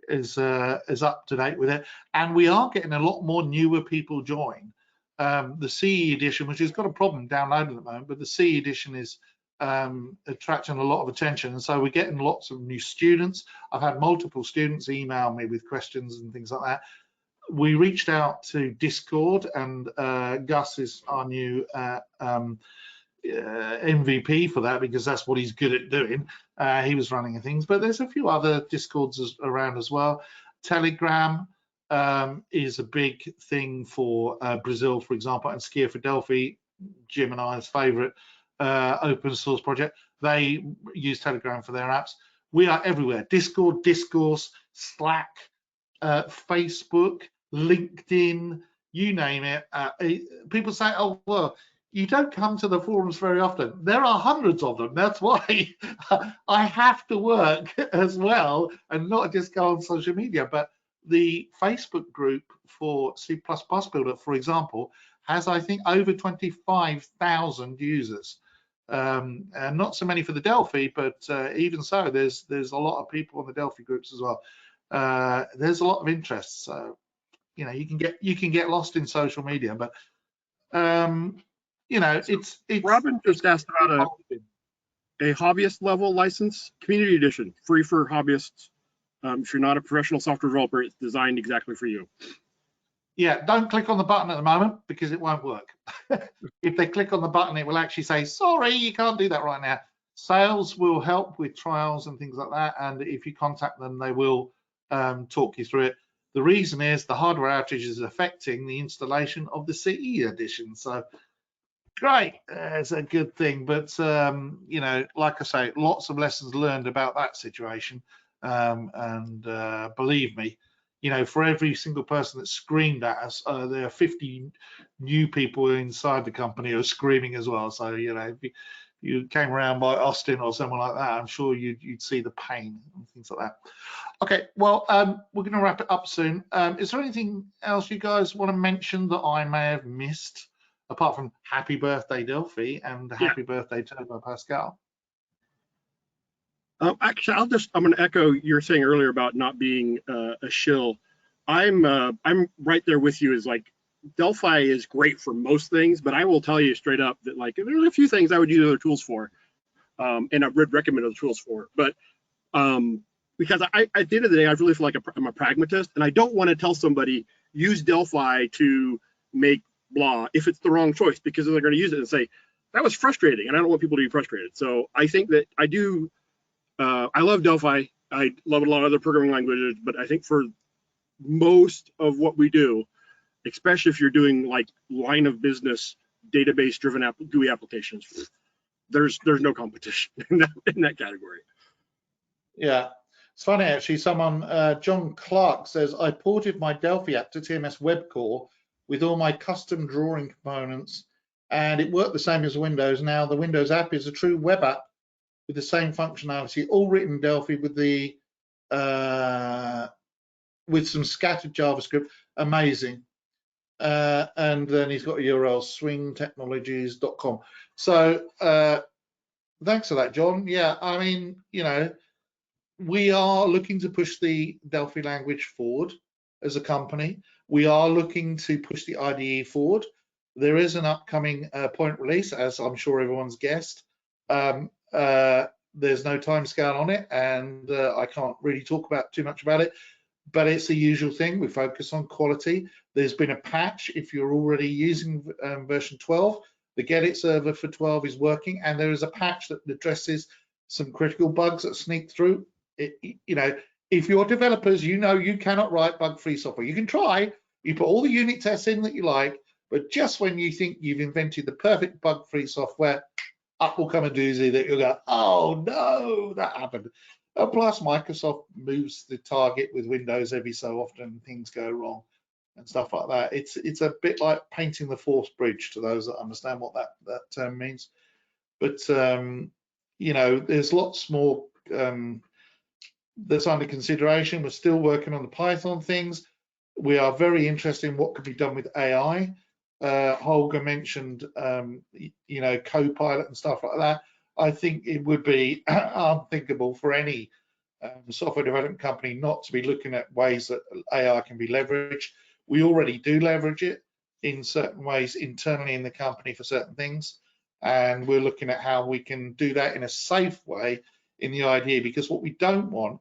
is up to date with it, and we are getting a lot more newer people join. The CE edition, which has got a problem downloading at the moment, but the CE edition is attracting a lot of attention, and so we're getting lots of new students. I've had multiple students email me with questions and things like that. We reached out to Discord, and Gus is our new MVP for that, because that's what he's good at doing. He was running things, but there's a few other Discords around as well. Telegram is a big thing for Brazil, for example, and Skier for Delphi, Jim and I's favorite open source project. They use Telegram for their apps. We are everywhere: Discord, Discourse, Slack, Facebook, LinkedIn, you name it. People say, oh, well, you don't come to the forums very often. There are hundreds of them. That's why I have to work as well and not just go on social media. But the Facebook group for C++ Builder, for example, has, I think, over 25,000 users. And not so many for the Delphi, but even so, there's a lot of people in the Delphi groups as well. There's a lot of interest. So, you know, you can get lost in social media, but you know, it's Robin just asked about a hobbyist level license, community edition, free for hobbyists. If you're not a professional software developer, it's designed exactly for you. Yeah, don't click on the button at the moment, because it won't work. If they click on the button, it will actually say, sorry, you can't do that right now. Sales will help with trials and things like that, and if you contact them, they will talk you through it. The reason is the hardware outage is affecting the installation of the CE edition. So great, it's a good thing. But you know, like I say, lots of lessons learned about that situation. And believe me, you know, for every single person that screamed at us, there are 50 new people inside the company who are screaming as well. So, you know, if you came around by Austin or someone like that, I'm sure you'd see the pain and things like that. Okay, well, we're going to wrap it up soon. Is there anything else you guys want to mention that I may have missed, apart from happy birthday Delphi and happy birthday Turbo Pascal? Actually, I'm going to echo your saying earlier about not being a shill. I'm right there with you. Is like Delphi is great for most things, but I will tell you straight up that like there's a few things I would use other tools for, and I would recommend other tools for. But because at the end of the day, I really feel like I'm a pragmatist, and I don't want to tell somebody use Delphi to make blah if it's the wrong choice, because they're going to use it and say that was frustrating, and I don't want people to be frustrated. So I think that I do. I love Delphi. I love a lot of other programming languages, but I think for most of what we do, especially if you're doing like line of business database driven GUI applications, there's no competition in that category. Yeah. It's funny actually. Someone, John Clark says, I ported my Delphi app to TMS Web Core with all my custom drawing components, and it worked the same as Windows. Now the Windows app is a true web app with the same functionality, all written in Delphi with the with some scattered JavaScript. Amazing. And then he's got a URL, swingtechnologies.com. So thanks for that, John. Yeah, I mean, you know, we are looking to push the Delphi language forward as a company. We are looking to push the IDE forward. There is an upcoming point release, as I'm sure everyone's guessed. There's no timescale on it, and I can't really talk about too much about it, but it's the usual thing. We focus on quality. There's been a patch. If you're already using version 12, the Get-It server for 12 is working, and there is a patch that addresses some critical bugs that sneak through. You know, if you're developers, you know you cannot write bug-free software. You can try, you put all the unit tests in that you like, but just when you think you've invented the perfect bug-free software, up will come a doozy that you'll go, oh no, that happened. Plus, Microsoft moves the target with Windows every so often, things go wrong and stuff like that. It's a bit like painting the Force Bridge to those that understand what that term means. But you know, there's lots more that's under consideration. We're still working on the Python things. We are very interested in what could be done with AI. Holger mentioned, you know, Copilot and stuff like that. I think it would be unthinkable for any software development company not to be looking at ways that AI can be leveraged. We already do leverage it in certain ways internally in the company for certain things, and we're looking at how we can do that in a safe way in the IDE, because what we don't want,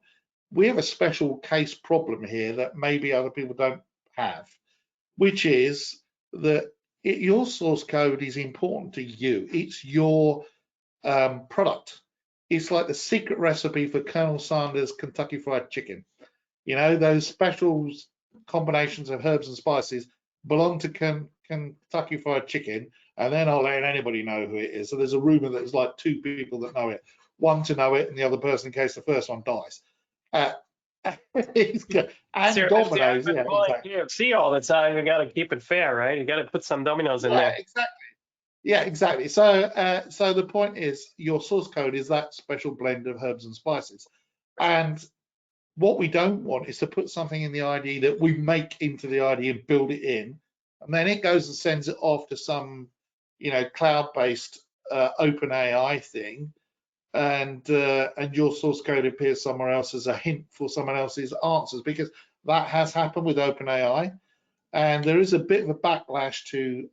we have a special case problem here that maybe other people don't have, which is that your source code is important to you. It's your product. It's like the secret recipe for Colonel Sanders' Kentucky Fried Chicken. You know, those special combinations of herbs and spices belong to Kentucky Fried Chicken, and they're not letting anybody know who it is. So there's a rumor that there's like 2 people that know it, one to know it and the other person in case the first one dies. And dominoes, yeah, exactly. KFC all the time. You got to keep it fair, right? You got to put some dominoes in there. Exactly. Yeah, exactly. So, so the point is, your source code is that special blend of herbs and spices, and what we don't want is to put something in the IDE that we make into the IDE and build it in, and then it goes and sends it off to some, you know, cloud-based open AI thing, and your source code appears somewhere else as a hint for someone else's answers, because that has happened with OpenAI, and there is a bit of a backlash to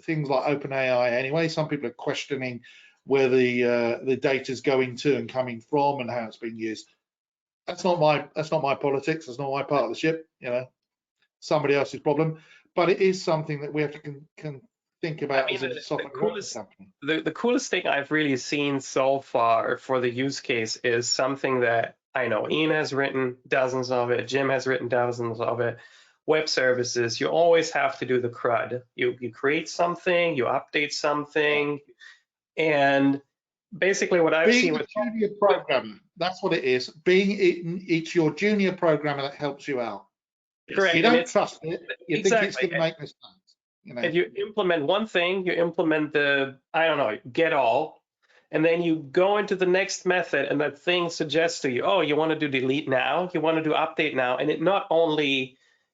things like OpenAI anyway. Some people are questioning where the data is going to and coming from and how it's being used. That's not my politics. That's not my part of the ship. You know, somebody else's problem. But it is something that we have to think about as a software development company. The coolest thing I've really seen so far for the use case is something that I know Ian has written dozens of it, Jim has written dozens of it. Web services, you always have to do the CRUD. You create something, you update something, and basically what I've seen with junior programmer, that's what it is. It's your junior programmer that helps you out. Correct. You don't trust it. You think it's going to make mistakes. You know. If you implement one thing, you implement the, I don't know, get all, and then you go into the next method and that thing suggests to you, oh, you want to do delete now, you want to do update now, and it not only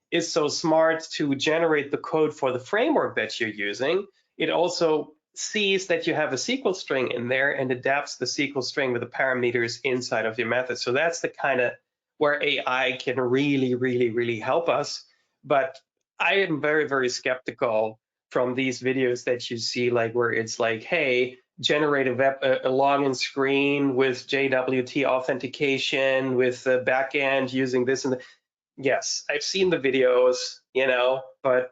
is so smart to generate the code for the framework that you're using, it also sees that you have a SQL string in there and adapts the SQL string with the parameters inside of your method. So that's the kind of where AI can really, really, really help us. But I am very, very skeptical from these videos that you see, like where it's like, hey, generate a login screen with JWT authentication with the backend using this and that. Yes, I've seen the videos, you know, but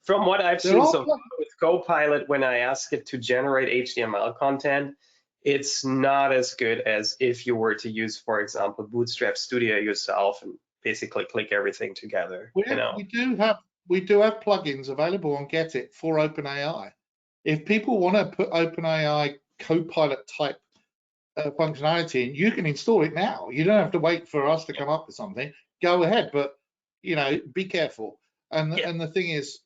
from what I've seen so far with Copilot, when I ask it to generate HTML content, it's not as good as if you were to use, for example, Bootstrap Studio yourself and basically click everything together. We do have plugins available on Get It for OpenAI. If people want to put OpenAI Copilot type functionality, and you can install it now. You don't have to wait for us to come up with something. Go ahead, but be careful. And the thing is,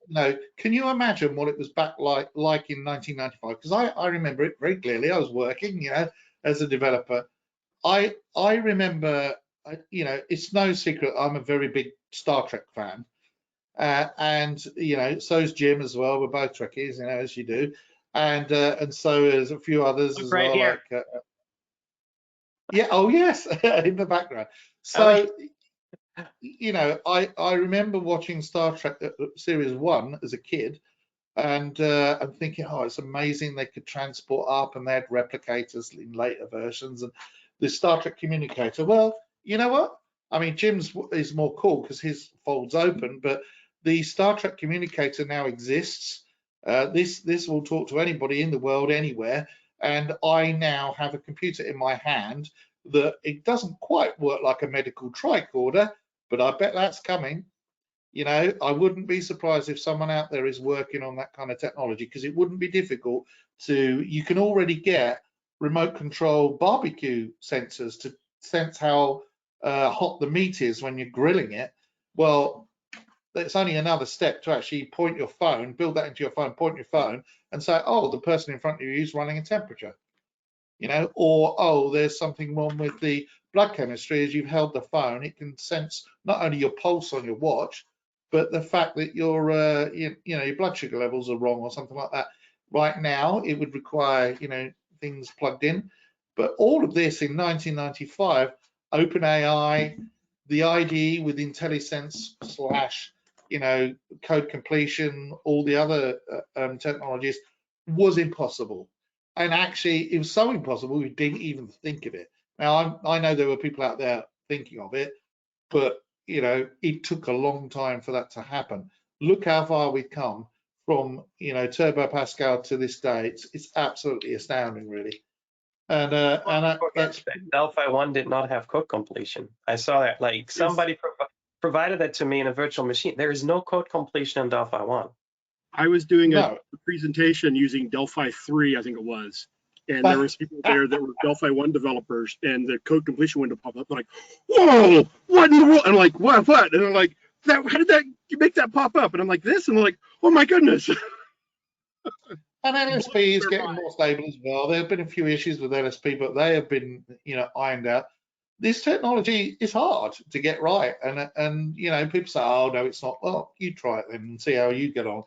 can you imagine what it was back like in 1995? Because I remember it very clearly. I was working, as a developer. I remember, it's no secret I'm a very big Star Trek fan, and so's Jim as well. We're both Trekkies, as you do, and so is a few others as right well. Here. Like, yeah, oh yes, in the background. So. I remember watching Star Trek Series 1 as a kid, and I'm thinking, oh, it's amazing they could transport up, and they had replicators in later versions, and the Star Trek communicator. Well, you know what? I mean, Jim's is more cool because his folds open, but the Star Trek communicator now exists. This will talk to anybody in the world, anywhere, and I now have a computer in my hand that it doesn't quite work like a medical tricorder, but I bet that's coming. I wouldn't be surprised if someone out there is working on that kind of technology, because it wouldn't be difficult you can already get remote control barbecue sensors to sense how hot the meat is when you're grilling it. Well, it's only another step to actually point your phone, build that into your phone, point your phone and say, oh, the person in front of you is running a temperature. Or, oh, there's something wrong with the blood chemistry. As you've held the phone, it can sense not only your pulse on your watch, but the fact that your blood sugar levels are wrong or something like that. Right now, it would require, things plugged in. But all of this in 1995, OpenAI, the IDE with IntelliSense / code completion, all the other technologies was impossible. And actually, it was so impossible we didn't even think of it. Now, I know there were people out there thinking of it, but it took a long time for that to happen. Look how far we've come from Turbo Pascal to this day. It's absolutely astounding, really. And Delphi 1 did not have code completion. I saw that. Like, somebody provided that to me in a virtual machine. There is no code completion in Delphi 1. I was doing a presentation using Delphi 3, I think it was, and there was people there that were Delphi 1 developers, and the code completion window popped up. They're like, "Whoa, what in the world?" And I'm like, "What? What?" And they're like, "How did that make that pop up?" And I'm like, "This," and they're like, "Oh my goodness." And LSP is getting more stable as well. There have been a few issues with LSP, but they have been, ironed out. This technology is hard to get right, and people say, "Oh no, it's not." Well, you try it then and see how you get on.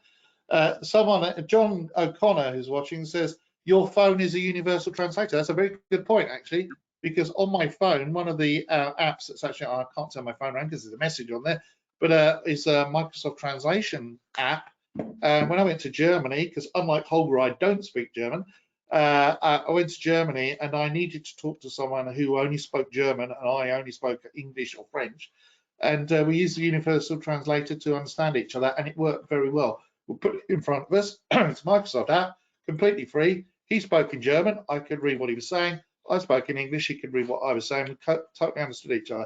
Someone, John O'Connor, who's watching, says your phone is a universal translator. That's a very good point, actually, because on my phone, one of the apps that's actually, I can't turn my phone around because there's a message on there, but it's a Microsoft translation app. When I went to Germany, because unlike Holger, I don't speak German, I went to Germany and I needed to talk to someone who only spoke German and I only spoke English or French. And we used the universal translator to understand each other, and it worked very well. We'll put it in front of us. It's a Microsoft app, completely free. He spoke in German. I could read what he was saying. I spoke in English. He could read what I was saying. We totally understood each other.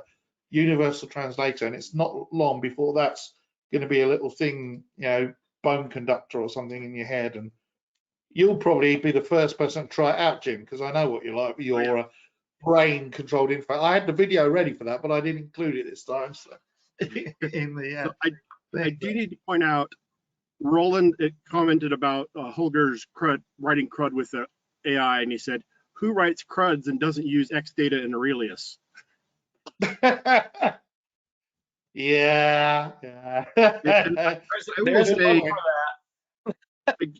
Universal translator. And it's not long before that's going to be a little thing, bone conductor or something in your head. And you'll probably be the first person to try it out, Jim, because I know what you're like with your brain controlled info. I had the video ready for that, but I didn't include it this time. So So I do need to point out, Roland commented about Holger's writing CRUD with the AI, and he said, "Who writes CRUDs and doesn't use Xdata and Aurelius?" Yeah. I will say,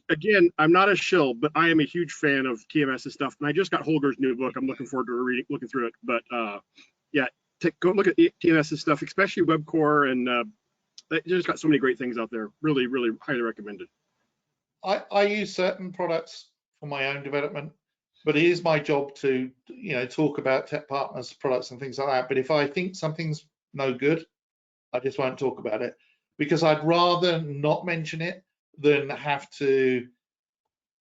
again, I'm not a shill, but I am a huge fan of TMS's stuff, and I just got Holger's new book. I'm looking forward to looking through it. But go look at TMS's stuff, especially WebCore, and they just got so many great things out there. Really, really highly recommended. I use certain products for my own development, but it is my job to talk about Tech Partners products and things like that. But if I think something's no good, I just won't talk about it, because I'd rather not mention it than have to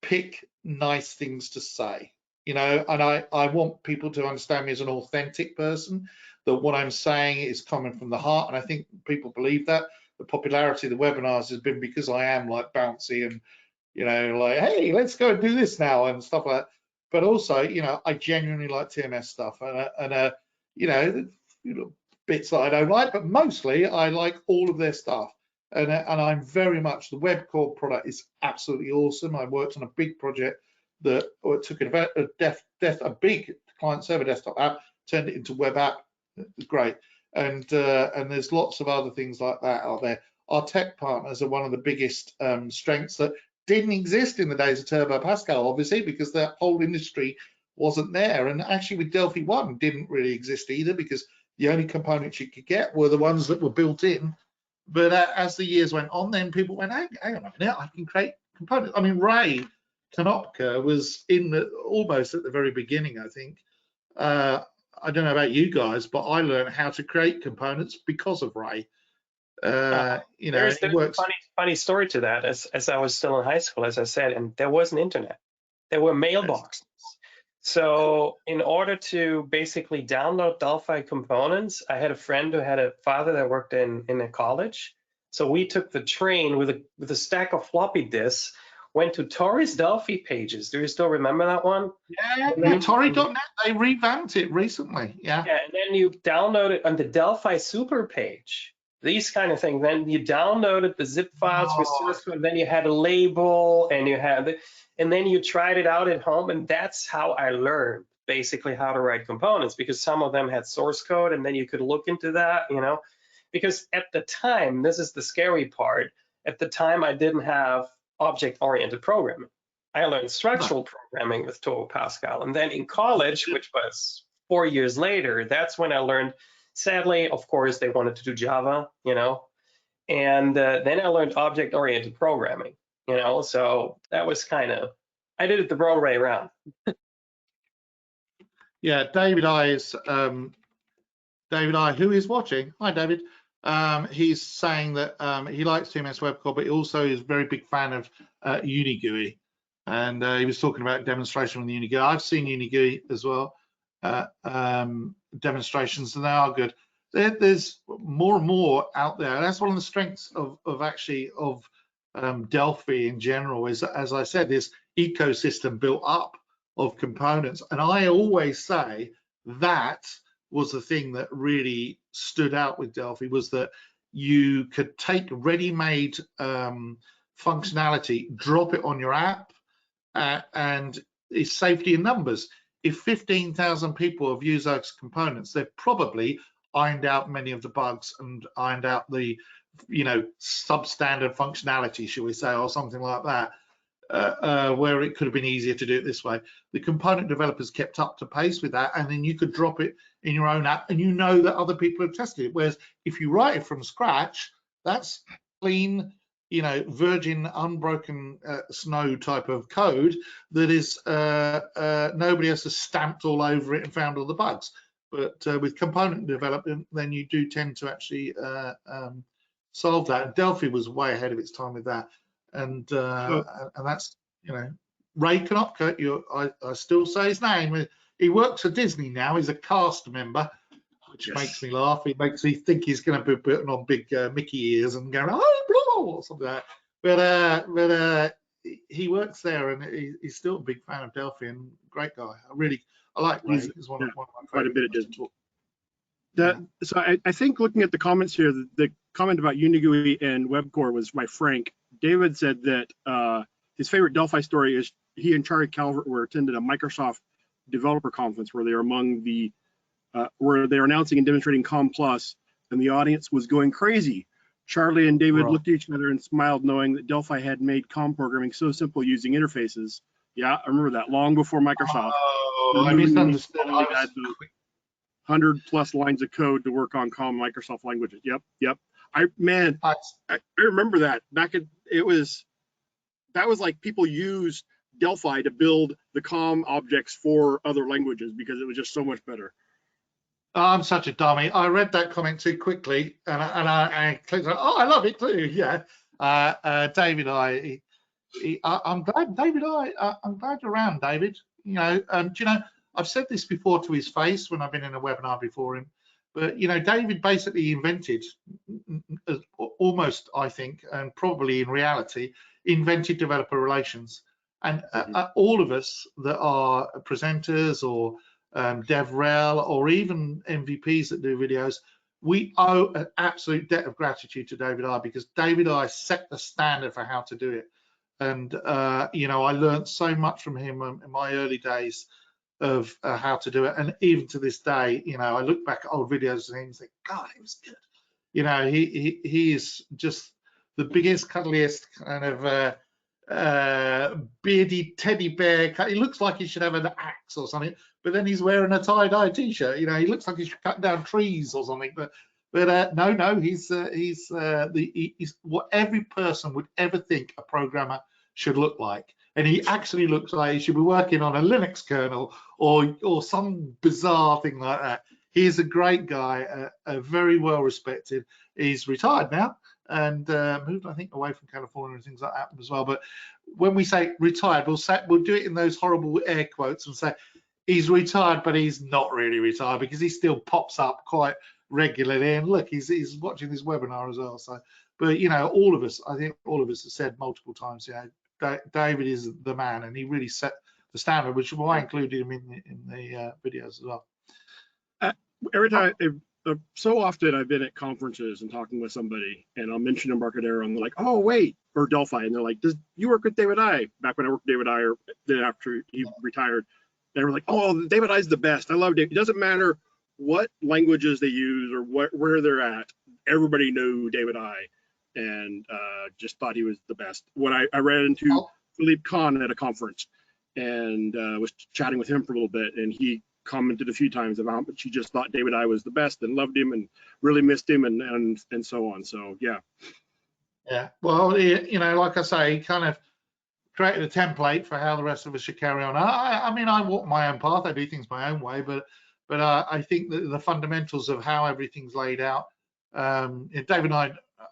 pick nice things to say, and I want people to understand me as an authentic person, that what I'm saying is coming from the heart. And I think people believe that. The popularity of the webinars has been because I am like bouncy and, like, hey, let's go and do this now and stuff like that. but also, you know, I genuinely like TMS stuff, and you know, bits that I don't like, but mostly I like all of their stuff. And I'm very much, the web core product is absolutely awesome. I worked on a big project that took a big client server desktop app, turned it into web app. It was great. And there's lots of other things like that out there. Our tech partners are one of the biggest strengths that didn't exist in the days of Turbo Pascal, obviously, because that whole industry wasn't there. And actually with Delphi 1 didn't really exist either, because the only components you could get were the ones that were built in. But as the years went on, then people went, hang on a minute, I can create components. I mean, Ray Konopka was almost at the very beginning, I think. I don't know about you guys, but I learned how to create components because of Ray. You know, there's it works. A funny story to that. As I was still in high school, as I said, and there wasn't internet. There were mailboxes. So in order to basically download Delphi components, I had a friend who had a father that worked in a college. So we took the train with a stack of floppy disks, went to Tori's Delphi pages. Do you still remember that one? Yeah, Tori.net, they revamped it recently. Yeah. Yeah, and then you download it on the Delphi super page. These kind of things. Then you downloaded the zip files with source code, then you had a label, and you had and then you tried it out at home, and that's how I learned basically how to write components, because some of them had source code, and then you could look into that, you know, because at the time, this is the scary part, at the time I didn't have object-oriented programming. I learned structural programming with Turbo Pascal, and then in college, which was 4 years later, that's when I learned, sadly, of course, they wanted to do Java, you know, and then I learned object-oriented programming. You know, so that was kind of, I did it the wrong way around. Yeah, David I, who is watching, hi David, he's saying that he likes TMS Web Core, but he also is a very big fan of UniGUI. And he was talking about demonstration with UniGUI. I've seen UniGUI as well, demonstrations, and they are good. There's more and more out there. And that's one of the strengths of Delphi in general, is, as I said, this ecosystem built up of components. And I always say that was the thing that really stood out with Delphi, was that you could take ready-made functionality, drop it on your app, and it's safety in numbers. If 15,000 people have used those components, they've probably ironed out many of the bugs and ironed out the, you know, substandard functionality, shall we say, or something like that, where it could have been easier to do it this way. The component developers kept up to pace with that, and then you could drop it in your own app, and you know that other people have tested it. Whereas if you write it from scratch, that's clean, you know, virgin, unbroken snow type of code that is nobody else has stamped all over it and found all the bugs. But with component development, then you do tend to actually solve that. And Delphi was way ahead of its time with that. And that's, you know, Ray Konopka, I still say his name. He works for Disney now. He's a cast member, which makes me laugh. It makes me think he's going to be putting on big Mickey ears and going, oh, blah, or something like that. But he works there, and he's still a big fan of Delphi, and great guy. I like Ray. He's one of my quite a bit of Disney. So I think looking at the comments here, the comment about UniGUI and WebCore was by Frank. David said that his favorite Delphi story is he and Charlie Calvert were attended a Microsoft developer conference where they were among the where they were announcing and demonstrating Com Plus, and the audience was going crazy. Charlie and David looked at each other and smiled, knowing that Delphi had made Com programming so simple using interfaces. Yeah, I remember that, long before Microsoft. Oh, I misunderstood. 100+ lines of code to work on Com Microsoft languages. Yep. I remember that. That was like people used Delphi to build the Com objects for other languages because it was just so much better. I'm such a dummy. I read that comment too quickly, and I clicked on, oh, I love it too. Yeah, David, I'm glad, David, I'm glad you're around, David. You know, do you know, I've said this before to his face when I've been in a webinar before him, but you know, David basically invented, almost, I think, and probably in reality, invented developer relations. And all of us that are presenters or DevRel or even MVPs that do videos, we owe an absolute debt of gratitude to David I, because David I set the standard for how to do it. And, you know, I learned so much from him in my early days of how to do it. And even to this day, you know, I look back at old videos and think, God, it was good. You know, he is just the biggest, cuddliest kind of beardy teddy bear. He looks like he should have an axe or something, but then he's wearing a tie-dye t-shirt. You know, he looks like he should cut down trees or something. But no, he's what every person would ever think a programmer should look like. And he actually looks like he should be working on a Linux kernel or some bizarre thing like that. He's a great guy, very well respected. He's retired now and moved, I think, away from California and things like that as well. But when we say retired, we'll do it in those horrible air quotes and say he's retired, but he's not really retired, because he still pops up quite regularly. And look, he's watching this webinar as well. So, but you know, all of us, I think all of us have said multiple times, you know, David is the man, and he really set the standard, which is why I included him in the videos as well. Every time, so often I've been at conferences and talking with somebody, and I'll mention Embarcadero, and they're like, "Oh, wait," or Delphi, and they're like, "Does you work with David I?" Back when I worked with David I, or then after he retired, they were like, "Oh, David I's the best. I love David." It doesn't matter what languages they use or where they're at. Everybody knew David I, and just thought he was the best. When I ran into Philippe Kahn at a conference and was chatting with him for a little bit, and he commented a few times about how much he just thought David I was the best and loved him and really missed him and so on. So yeah. Yeah, well, you know, like I say, he kind of created a template for how the rest of us should carry on. I mean, I walk my own path. I do things my own way, but I think that the fundamentals of how everything's laid out. David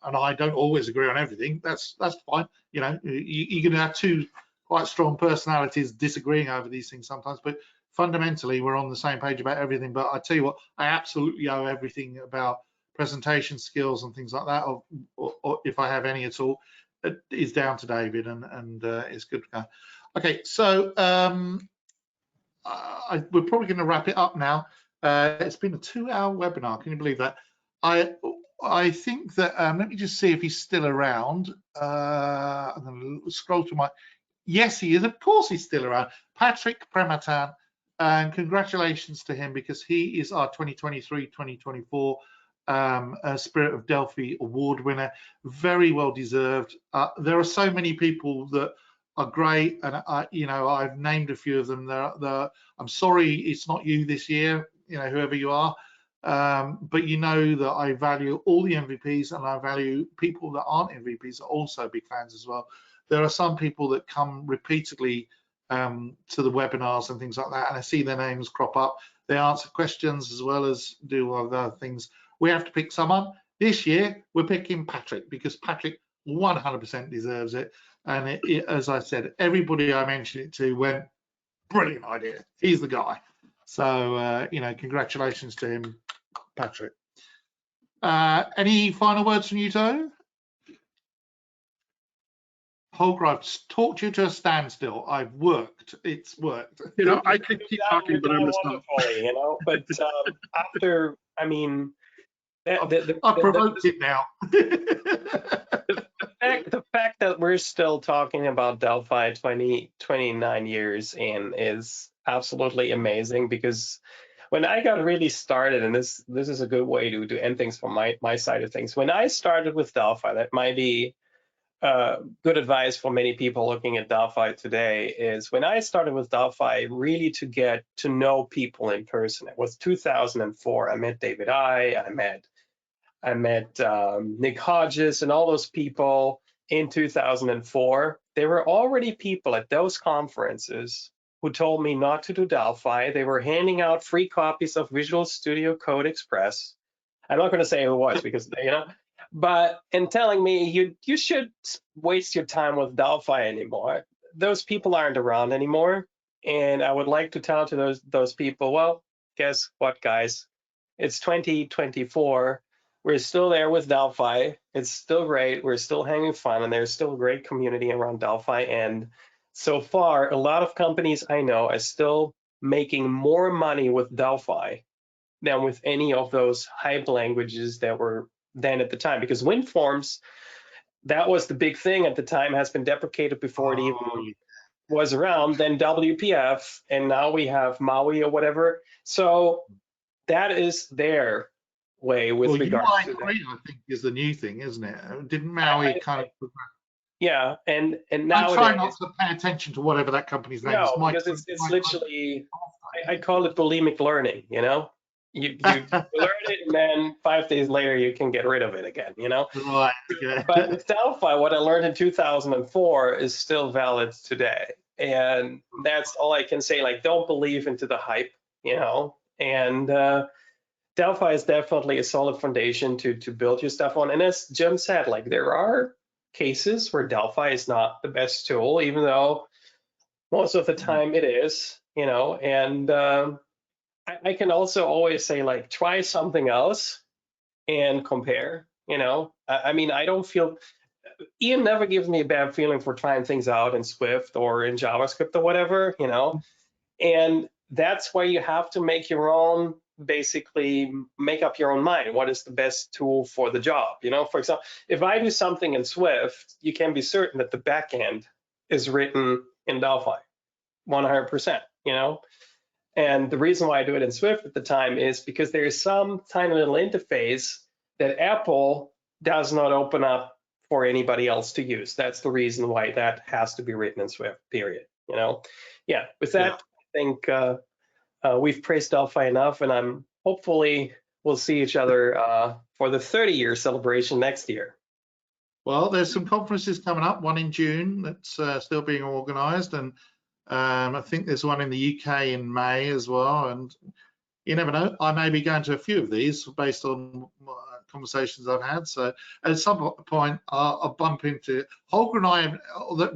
and I don't always agree on everything. That's fine. You know, you're going to have two quite strong personalities disagreeing over these things sometimes, but fundamentally we're on the same page about everything. But I tell you what, I absolutely owe everything about presentation skills and things like that, or if I have any at all, it is down to David, and it's good to go. Okay, so we're probably going to wrap it up now. It's been a 2-hour webinar. Can you believe that? I think that let me just see if he's still around. I'm going to scroll to my. Yes, he is. Of course, he's still around. Patrick Prematan, and congratulations to him, because he is our 2023-2024 Spirit of Delphi Award winner. Very well deserved. There are so many people that are great, and you know, I've named a few of them. I'm sorry it's not you this year, you know, whoever you are, but you know that I value all the MVPs, and I value people that aren't MVPs are also big fans as well. There are some people that come repeatedly to the webinars and things like that, and I see their names crop up. They answer questions as well as do other things. We have to pick someone. This year, we're picking Patrick, because Patrick 100% deserves it. And as I said, everybody I mentioned it to went, brilliant idea. He's the guy. So, you know, congratulations to him, Patrick. Any final words from you, Joe? Holger, I've talked you to a standstill. I've worked. It's worked. You know, I could keep talking, but I'm going to stop. You know, but after, I mean, I've provoked it now. The fact that we're still talking about Delphi 29 years in is absolutely amazing, because when I got really started, and this is a good way to end things from my side of things. When I started with Delphi, that might be good advice for many people looking at Delphi today, is when I started with Delphi, really to get to know people in person. It was 2004. I met David I met Nick Hodges and all those people in 2004. There were already people at those conferences who told me not to do Delphi. They were handing out free copies of Visual Studio Code Express. I'm not going to say who it was, because, you know, but in telling me you should waste your time with Delphi anymore. Those people aren't around anymore. And I would like to tell to those people, well, guess what, guys? It's 2024. We're still there with Delphi. It's still great. We're still having fun, and there's still a great community around Delphi. And so far, a lot of companies I know are still making more money with Delphi than with any of those hype languages that were then at the time, because WinForms, that was the big thing at the time, has been deprecated before it even was around. Then WPF, and now we have Maui or whatever. So that is their way with regards to that. UI3, I think, is the new thing, isn't it? Didn't Maui kind of? Yeah, and now I try not to pay attention to whatever that company's name is. No, because it's literally, I call it bulimic learning. You know, you learn it, and then 5 days later you can get rid of it again. You know. Right. Okay. But with Delphi, what I learned in 2004 is still valid today, and that's all I can say. Like, don't believe into the hype. You know, and Delphi is definitely a solid foundation to build your stuff on. And as Jim said, like, there are cases where Delphi is not the best tool, even though most of the time it is, you know. And I can also always say, like, try something else and compare, you know. I mean, I don't feel, Ian never gives me a bad feeling for trying things out in Swift or in JavaScript or whatever, you know. And that's why you have to make your own, basically make up your own mind. What is the best tool for the job? You know, for example, if I do something in Swift, you can be certain that the backend is written in Delphi, 100%, you know. And the reason why I do it in Swift at the time is because there is some tiny little interface that Apple does not open up for anybody else to use. That's the reason why that has to be written in Swift, period. You know, yeah, with that, I think we've praised Delphi enough, and I'm hopefully we'll see each other for the 30-year celebration next year. Well, there's some conferences coming up, one in June that's still being organized, and I think there's one in the UK in May as well. And you never know, I may be going to a few of these based on conversations I've had. So at some point, I'll bump into Holger and I.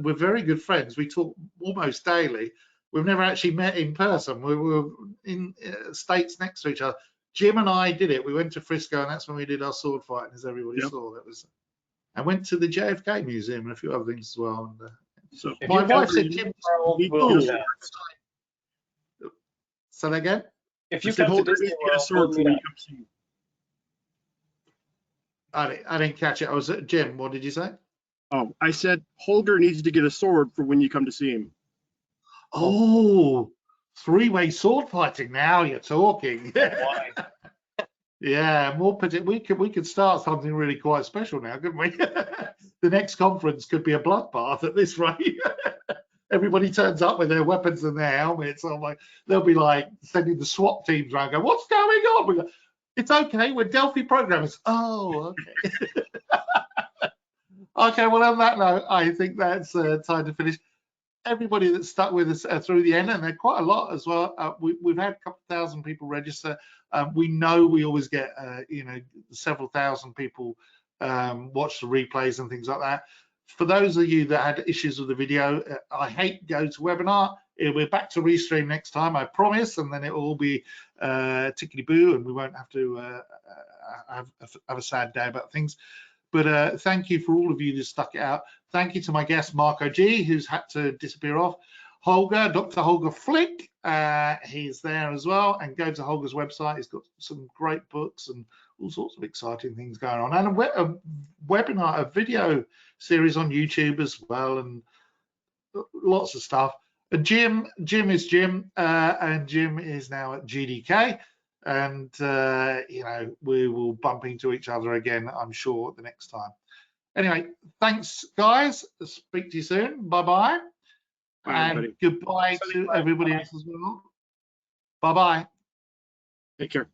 We're very good friends. We talk almost daily. We've never actually met in person. We were in states next to each other. Jim and I did it. We went to Frisco, and that's when we did our sword fighting, as everybody saw. That was. I went to the JFK Museum and a few other things as well. And, so my wife said, "Jim, say that again." If you come to Disney World, I didn't catch it. I was Jim. What did you say? Oh, I said Holger needs to get a sword for when you come to see him. Oh, three-way sword fighting. Now you're talking. Yeah, more particular. We could start something really quite special now, couldn't we? The next conference could be a bloodbath at this rate. Everybody turns up with their weapons and their helmets. I'm like, they'll be like sending the SWAT teams around. Go, what's going on? We go, it's okay. We're Delphi programmers. Oh, okay. Okay. Well, on that note, I think that's time to finish. Everybody that stuck with us through the end, and they're quite a lot as well. We've had a couple thousand people register. We know we always get, you know, several thousand people watch the replays and things like that. For those of you that had issues with the video, I hate GoToWebinar. We're back to Restream next time, I promise, and then it will all be tickety-boo, and we won't have to have a sad day about things. But thank you for all of you that stuck it out. Thank you to my guest, Marco G, who's had to disappear off. Holger, Dr. Holger Flick, he's there as well. And go to Holger's website. He's got some great books and all sorts of exciting things going on. And a webinar, a video series on YouTube as well, and lots of stuff. But Jim is Jim, and Jim is now at GDK. And, you know, we will bump into each other again, I'm sure, the next time. Anyway, thanks, guys. Speak to you soon. Bye-bye. And goodbye to everybody else as well. Bye-bye. Take care.